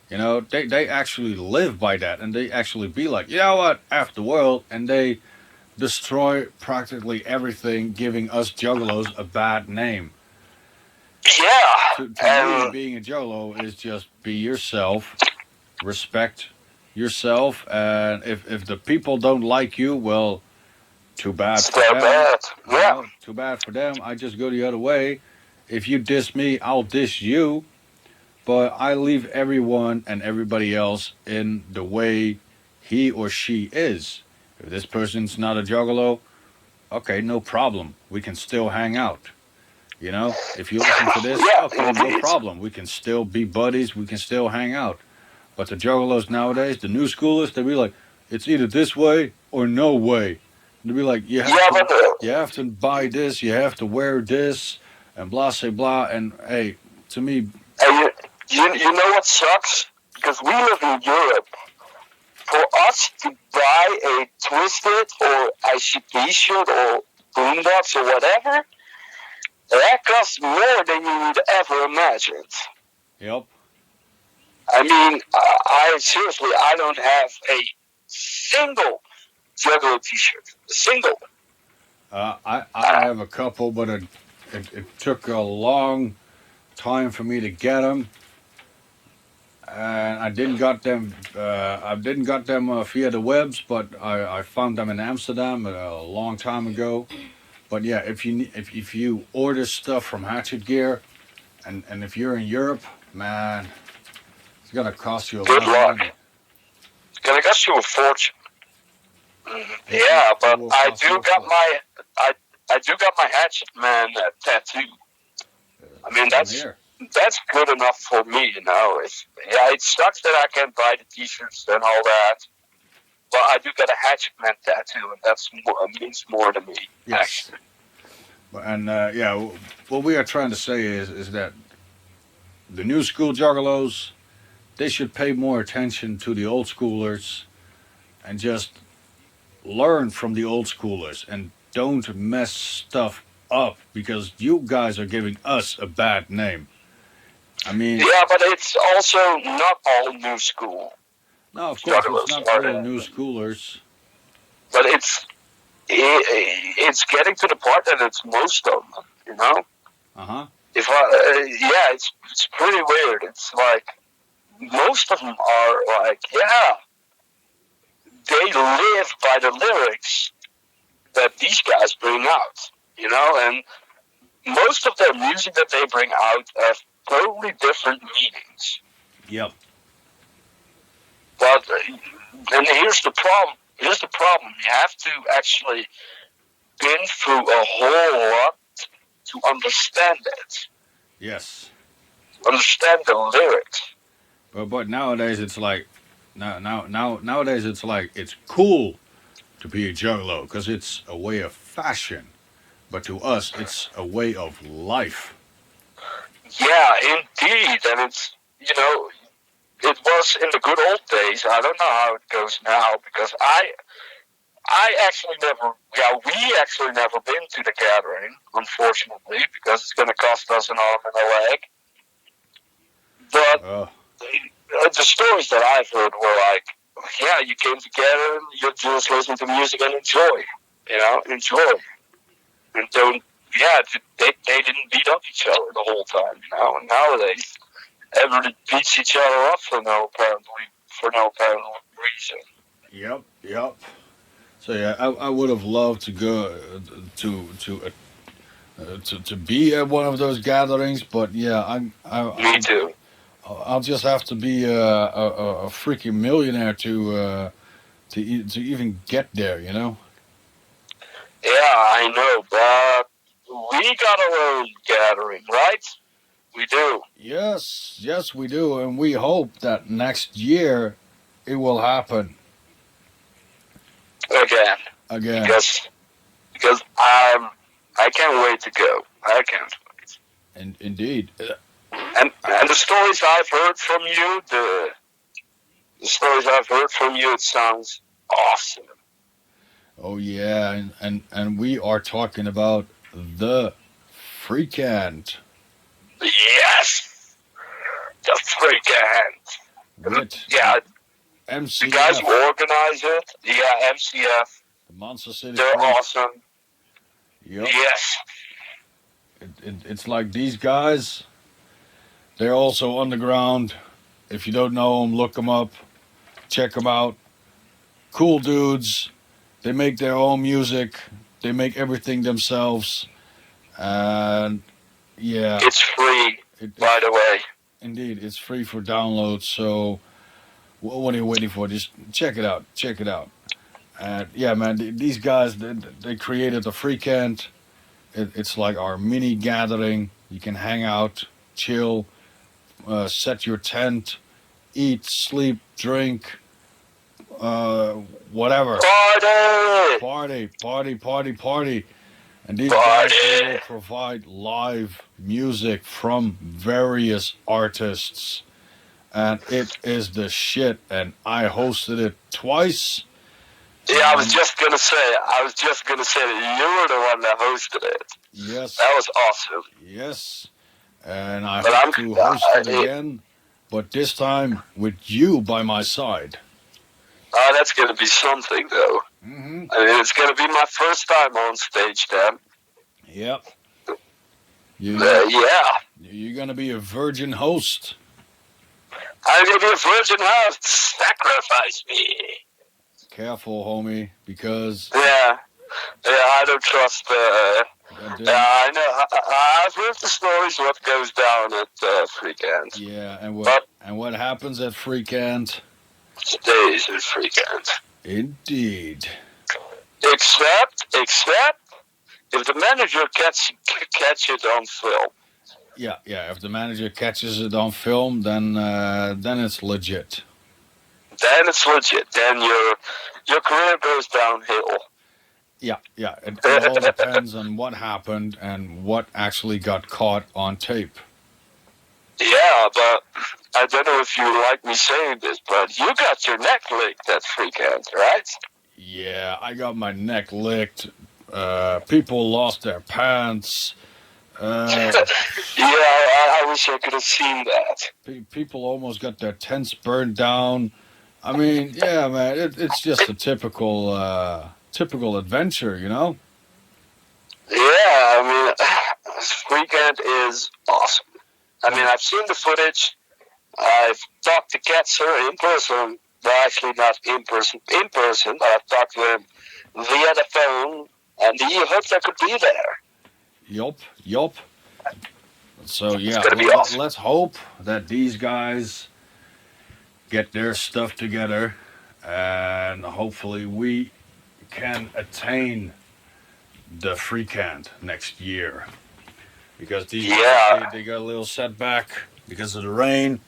You know, they actually live by that, and they actually be like, you know what, After World, and they destroy practically everything, giving us juggalos a bad name. Yeah, To me, and being a juggalo is just be yourself, respect yourself, and if the people don't like you, well, too bad it's for their them. bad. You Yeah, know, too bad for them. I just go the other way. If you diss me, I'll diss you. But I leave everyone and everybody else in the way he or she is. If this person's not a juggalo, okay, no problem. We can still hang out. You know, if you listen to this, yeah, okay, no indeed. problem. We can still be buddies. We can still hang out. But the juggalos nowadays, the new schoolers, they be like, it's either this way or no way. They be like, Yeah, but you have to buy this, you have to wear this, and blah say blah. And hey, to me, you know what sucks? Because we live in Europe. For us to buy a Twisted or ICP shirt or Boondocks or whatever, that costs more than you would ever imagine. yep. I mean, I seriously, I don't have a single Juggalo T-shirt. A single. I have a couple, but it took a long time for me to get them, and I didn't got them via the webs, but I found them in Amsterdam a long time ago. But yeah, if you order stuff from Hatchet Gear, and if you're in Europe, man, it's gonna cost you a Good lot of luck. money. It's gonna cost you a fortune. It Yeah, it but will I cost do you a got foot. I do got my Hatchet Man tattoo. I mean, Same here. that's good enough for me, it sucks that I can't buy the T-shirts and all that, but I do got a Hatchet Man tattoo, and that's means more to me, Yes, actually. and yeah, what we are trying to say is that the new school juggalos, they should pay more attention to the old schoolers and just learn from the old schoolers and don't mess stuff up because you guys are giving us a bad name. I mean, Yeah, but it's also not all new school no, of course, it's jugglers not are all there. new schoolers. But it's getting to the part that it's most of them, you know? Uh-huh. If yeah, it's pretty weird. It's like most of them are like, yeah, they live by the lyrics that these guys bring out, you know, and most of their music that they bring out have totally different meanings. Yep. But and here's the problem. Here's the problem. You have to actually been through a whole lot to understand it. Yes. Understand the lyrics. But nowadays it's like nowadays it's like it's cool to be a juggalo because it's a way of fashion. But to us, it's a way of life. Yeah, indeed. And it's, you know, it was in the good old days. I don't know how it goes now because I actually never, yeah, we actually never been to the gathering, unfortunately, because it's going to cost us an arm and a leg. But Uh, the stories that I've heard were like, yeah, you came together, you just listen to music and enjoy, you know, enjoy. And don't, yeah, they didn't beat up each other the whole time, you know. And nowadays, everybody beats each other up for no apparent reason. yep. So yeah, I would have loved to go to be at one of those gatherings, but yeah, Me too. I'll just have to be a freaking millionaire to even get there, you know. Yeah, I know, but we got our own gathering, right? We do. Yes, we do, and we hope that next year it will happen Again. again. Because I can't wait to go. I can't wait. And indeed, And the stories I've heard from you, the stories I've heard from you, it sounds awesome. oh yeah, and we are talking about the Freakant Yes, the freaking with yeah, the guys MCF, who organize it, yeah, MCF, the Monster City they're Freak. awesome. Yep, Yes, it's like these guys. They're also underground. If you don't know them, look them up, check them out. Cool dudes. They make their own music. They make everything themselves. And yeah, it's free, it, by the way. indeed, it's free for download. So what are you waiting for? Just check it out. Check it out. And yeah, man, these guys they created the Freakant. It's like our mini gathering. You can hang out, chill, set your tent, eat, sleep, drink, uh, whatever. Party! Party. And these guys, Party! they will provide live music from various artists. And it is the shit. And I hosted it twice. Yeah, I was just gonna say that you were the one that hosted it. Yes. That was awesome. Yes. And I But hope to host it again. But this time with you by my side. That's gonna be something, though. Mm-hmm. I mean, it's gonna be my first time on stage, then. Yep. Yeah. You're gonna be a virgin host. I'm gonna be a virgin house. Sacrifice me. Careful, homie, because Yeah, I don't trust. Yeah, I know. I've heard the stories what goes down at Freakant. yeah, and But what happens at Freakant? stays at Freakant. Indeed. Except if the manager catch it on film. Yeah. If the manager catches it on film, then it's legit. Then it's legit. Then your career goes downhill. Yeah. It all depends on what happened and what actually got caught on tape. Yeah, but I don't know if you like me saying this, but you got your neck licked at Freakant, right? Yeah, I got my neck licked. People lost their pants. Yeah, I wish I could have seen that. People almost got their tents burned down. I mean, yeah, man, it's just a typical adventure, you know. Yeah, I mean, Weekend is awesome. I mean, I've seen the footage. I've talked to Ketzer in person. Well, actually, not in person. In person, but I've talked to him via the phone, and he hopes I could be there. Yup. So It's yeah, gonna be awesome. let's hope that these guys get their stuff together, and hopefully we can attain the free cant next year. Because these guys, Yeah, they got a little setback because of the rain.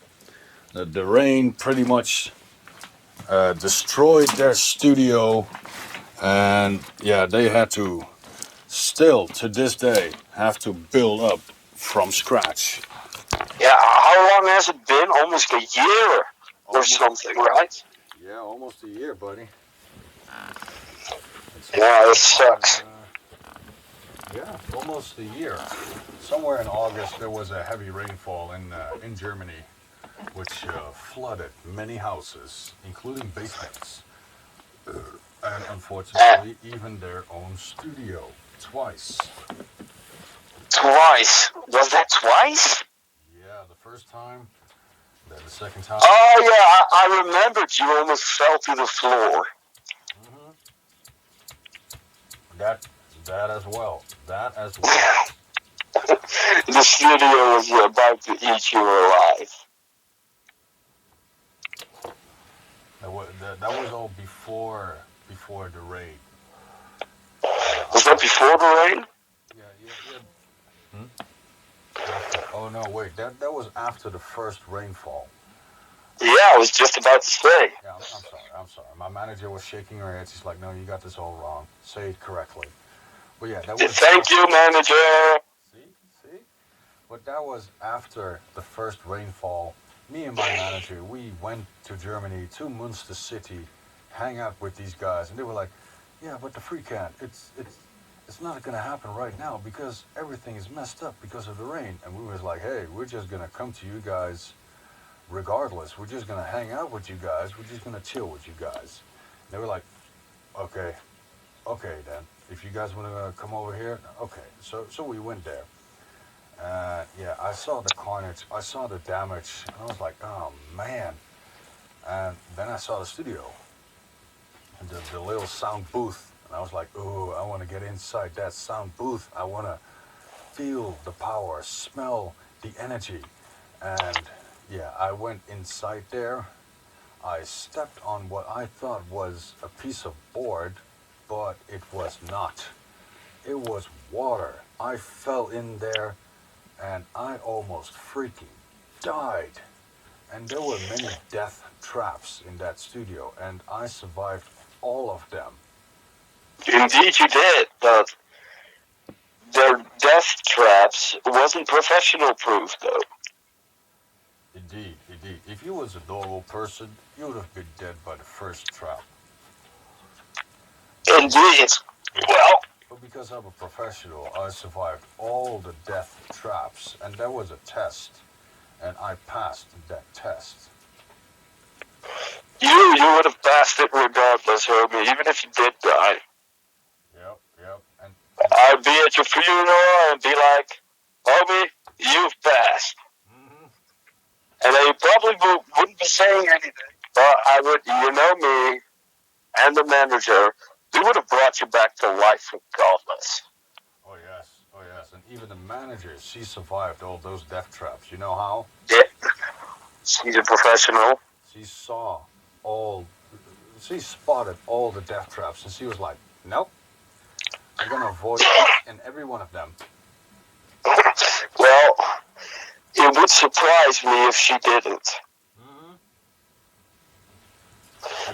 The rain pretty much destroyed their studio, and yeah, they had to still to this day have to build up from scratch. yeah. How long has it been? Almost a year or Almost, something, right? yeah, almost a year, buddy. Yeah, it sucks. Yeah, almost a year. Somewhere in August, there was a heavy rainfall in Germany, which flooded many houses, including basements, and unfortunately, even their own studio twice. Twice. Was that twice? Yeah, the first time, then the second time. Oh yeah, I remembered. You almost fell to the floor. hmm That as well. That as well. The studio was about to eat you alive. That was all before the raid. Was that before the rain? Yeah. Oh no, wait. That was after the first rainfall. Yeah, I was just about to say. Yeah, I'm sorry. My manager was shaking her head. She's like, "No, you got this all wrong. Say it correctly." But yeah, that was. Thank you, manager. See. But that was after the first rainfall. Me and my manager, we went to Germany, to Münster City, hang out with these guys, and they were like, "Yeah, but the free can, it's not gonna happen right now because everything is messed up because of the rain." And we was like, "Hey, we're just gonna come to you guys, regardless. We're just gonna hang out with you guys. We're just gonna chill with you guys." And they were like, "Okay, then. If you guys wanna come over here, okay." So we went there. Yeah, I saw the carnage, I saw the damage, and I was like, "Oh man!" And then I saw the studio, and the little sound booth, and I was like, "Oh, I want to get inside that sound booth. I want to feel the power, smell the energy." And yeah, I went inside there. I stepped on what I thought was a piece of board, but it was not. It was water. I fell in there and I almost freaking died. And there were many death traps in that studio, and I survived all of them. Indeed, you did, but their death traps wasn't professional proof, though. Indeed. If you was a normal person, you would have been dead by the first trap. Indeed. Well, But because I'm a professional, I survived all the death traps, and there was a test, and I passed that test. you would have passed it regardless, homie, even if you did die. Yep. And I'd be at your funeral and be like, homie, you've passed. hmm And I probably wouldn't be saying anything. But I would, me and the manager, we would have brought you back to life regardless. oh yes, and even the manager, she survived all those death traps. You know how? Yeah, she's a professional. She saw all, she spotted all the death traps, and she was like, "Nope, I'm gonna avoid each and every one of them." Well, it would surprise me if she didn't. Mm-hmm.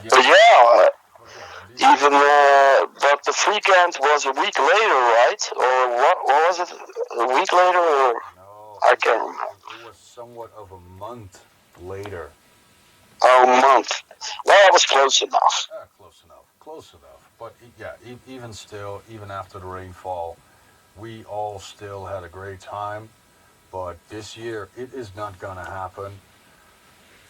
But yeah, even but the weekend was a week later, right? Or what was it? A week later, or No, I can't remember. it was somewhat of a month later. Oh, a month. Well, I was close enough. Close enough. But yeah, even still, even after the rainfall, we all still had a great time. But this year, it is not gonna happen.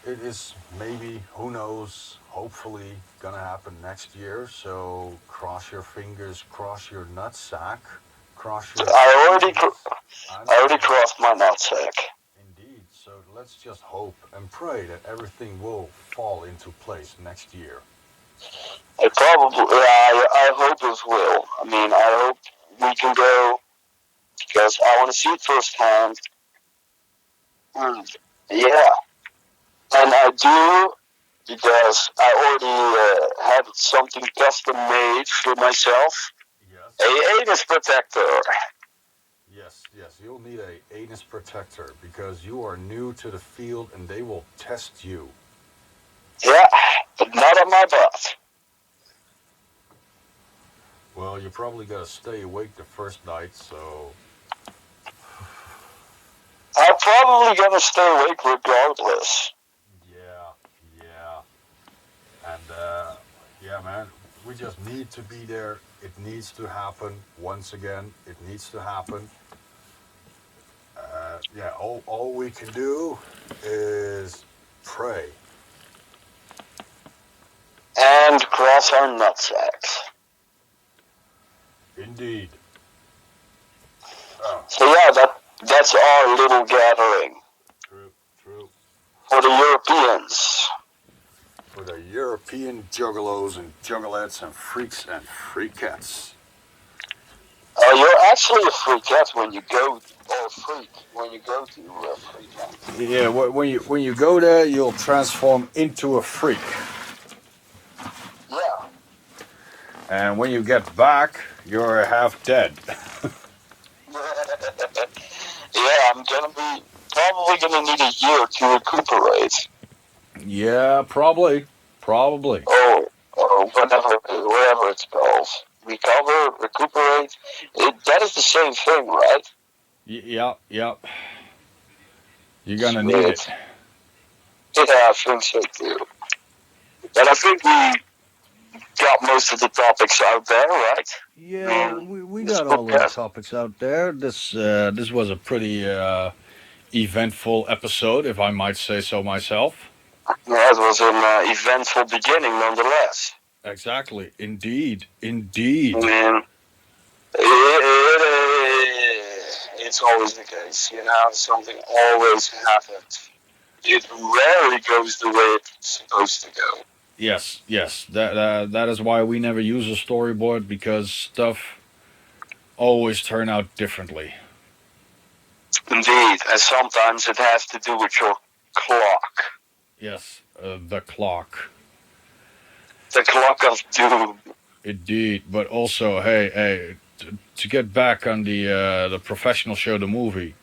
It is maybe, who knows, hopefully gonna happen next year. So cross your fingers, cross your nutsack, cross your I already, fingers. I I know, already man. crossed my nutsack. Indeed. So let's just hope and pray that everything will fall into place next year. I hope it will. I mean, I hope we can go because I want to see it firsthand. And yeah, and I do because I already had something custom made for myself. Yes. A anus protector. Yes, yes, you'll need a anus protector because you are new to the field and they will test you. Yeah, but not on my butt. Well, you probably gotta stay awake the first night, so I'm probably gonna stay awake regardless. yeah, yeah. And yeah, man, we just need to be there. It needs to happen once again. It needs to happen. Yeah, all we can do is pray. And cross our nutsacks. Indeed. Oh, So yeah, that's our little gathering true, true. for the Europeans. For the European juggalos and juggalettes and freaks and freakettes. You're actually a freakette when you go, or freak when you go to a freakette. Yeah, when you go there, you'll transform into a freak, Yeah. and when you get back, you're half dead. Yeah, I'm gonna be probably gonna need a year to recuperate. Yeah, probably, probably. Or whatever it's called. Recover, recuperate. That is the same thing, right? Yep, yep. You're gonna need it. Sweet. Yeah, I think so too. But I think we got most of the topics out there, right? Yeah, I mean, we this got all of the podcast. topics out there. This was a pretty eventful episode, if I might say so myself. Yeah, it was an eventful beginning, nonetheless. Exactly. Indeed. I Indeed. mean, it's always the case, you know. Something always happens. It rarely goes the way it's supposed to go. Yes, yes. That is why we never use a storyboard because stuff always turn out differently. Indeed, and sometimes it has to do with your clock. Yes, the clock. The clock of doom. Indeed, but also, hey, to get back on the professional show, the movie.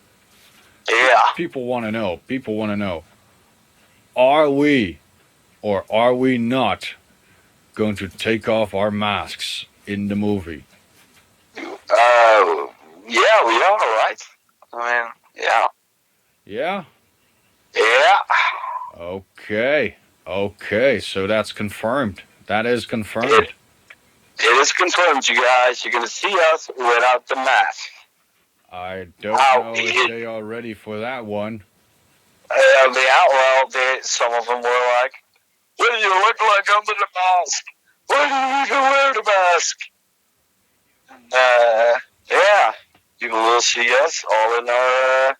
Yeah. People want to know. People want to know. Are we or are we not going to take off our masks in the movie? Yeah, we are, right? I mean, yeah. Yeah? Yeah. Okay. Okay, so that's confirmed. That is It, confirmed. it is confirmed, you guys. You're going to see us without the mask. I don't How know if it, they are ready for that one. some of them were like, what do you look like under the mask? Why do you need to wear the mask? Yeah, people will see us all in our,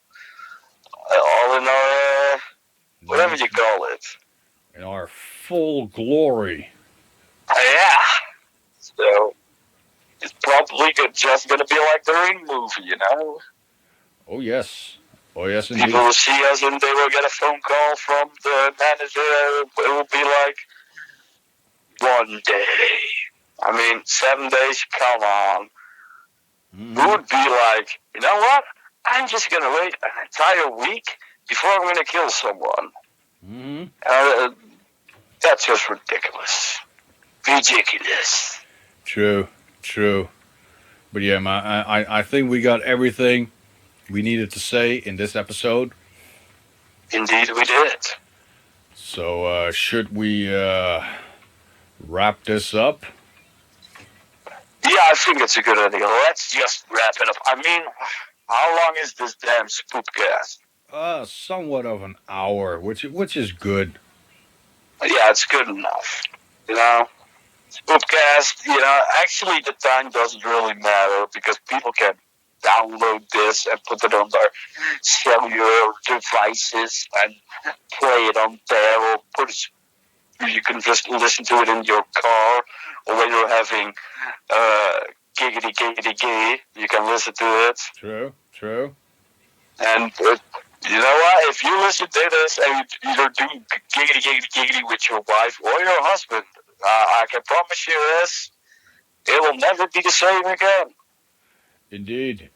whatever you call it. In our full glory. Yeah. So it's probably just gonna be like the Ring movie, you know. Oh, yes. Oh, yes, indeed. People will see us and they will get a phone call from the manager. It will be like 1 day. I mean, 7 days. Come on. Mm-hmm. Who would be like, you know what? I'm just gonna wait an entire week before I'm gonna kill someone. Mm-hmm. That's just ridiculous. Ridiculous. True, true. But yeah, man, I think we got everything we needed to say in this episode. Indeed, we did. So, should we wrap this up? Yeah, I think it's a good idea. Let's just wrap it up. I mean, how long is this damn spoopcast? Somewhat of an hour, which is good. Yeah, it's good enough. You know, spoopcast. Actually, the time doesn't really matter because people can download this and put it on their cellular devices and play it on there, or you can just listen to it in your car, or when you're having giggity giggity gay, you can listen to it. True. And you know what? If you listen to this and you're doing giggity giggity giggity with your wife or your husband, I can promise you this: it will never be the same again. Indeed.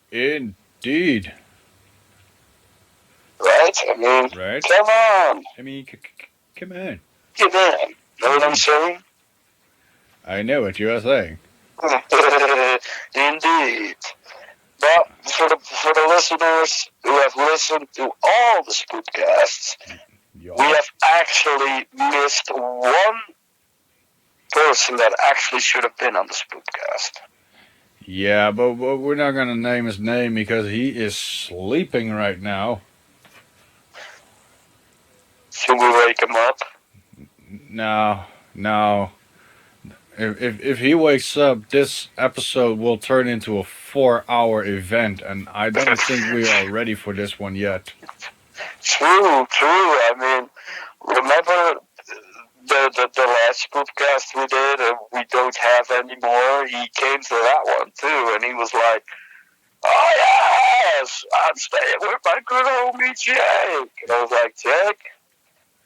Right? I mean, Right? come on. I mean, come on. Come on. Know what I'm saying? I know what you are saying. Indeed. But for the listeners who have listened to all the spoopcasts, Yeah. we have actually missed one person that actually should have been on the spoopcast. Yeah, but we're not gonna name his name because he is sleeping right now. Should we wake him up? No. If he wakes up, this episode will turn into a 4-hour event, and I don't think we are ready for this one yet. True. I mean, remember the last podcast we did and we don't have anymore? He came to that one too, and he was like, "Oh yes, I'm staying with my good homie Jake." And I was like, "Jake,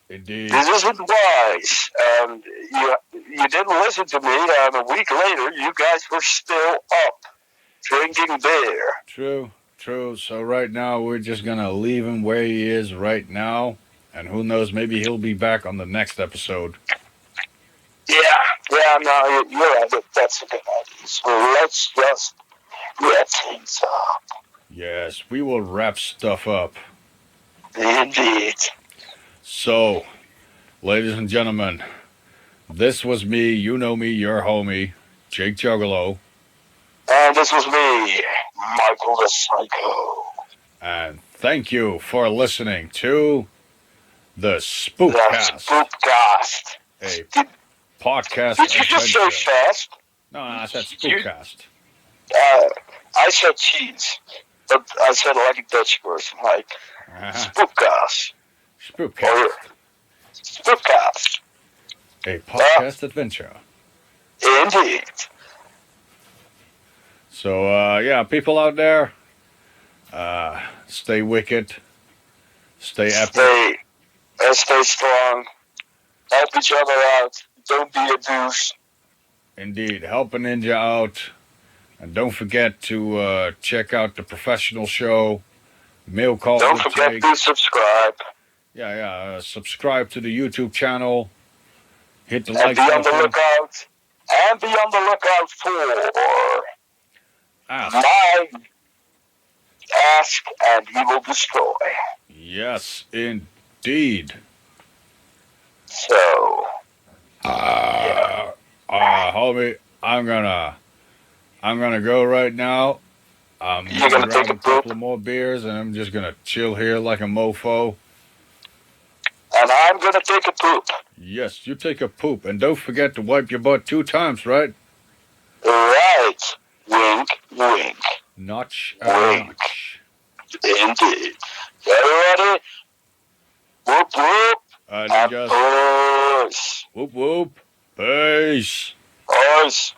Indeed. this isn't wise." And you didn't listen to me, and a week later, you guys were still up drinking beer. True. So right now we're just gonna leave him where he is right now, and who knows, maybe he'll be back on the next episode. Yeah, no, you're right. That's a good idea. So let's just wrap things up. Yes, we will wrap stuff up. Indeed. So, ladies and gentlemen, this was me, you know me, your homie, Jake Juggalo. And this was me, Michael the Psycho. And thank you for listening to the Spoepcast, The Spoopcast. a podcast Did you just say adventure. fast? No, I said Spoepcast. I said cheese. But I said it like a Dutch person, like Spoopcast. Spoepcast, Spoopcast. a podcast adventure. Indeed. So, yeah, people out there, stay wicked, stay epic. Stay strong. Help each other out. Don't be a douche. Indeed, help a ninja out. And don't forget to check out the professional show, Mail Call. Don't forget to subscribe. Yeah. Subscribe to the YouTube channel. Hit the And like be on button. the lookout. And be on the lookout for my ask and he will destroy. Yes, indeed. So, homie, I'm gonna go right now. You're gonna grab take a couple poop? of more beers, and I'm just gonna chill here like a mofo. And I'm gonna take a poop. Yes, you take a poop, and don't forget to wipe your butt 2 times, right? Right. Wink, wink. Notch Wink. and notch. Indeed. Everybody, whoop whoop. And Ninjas. peace. Whoop whoop. Peace. Peace.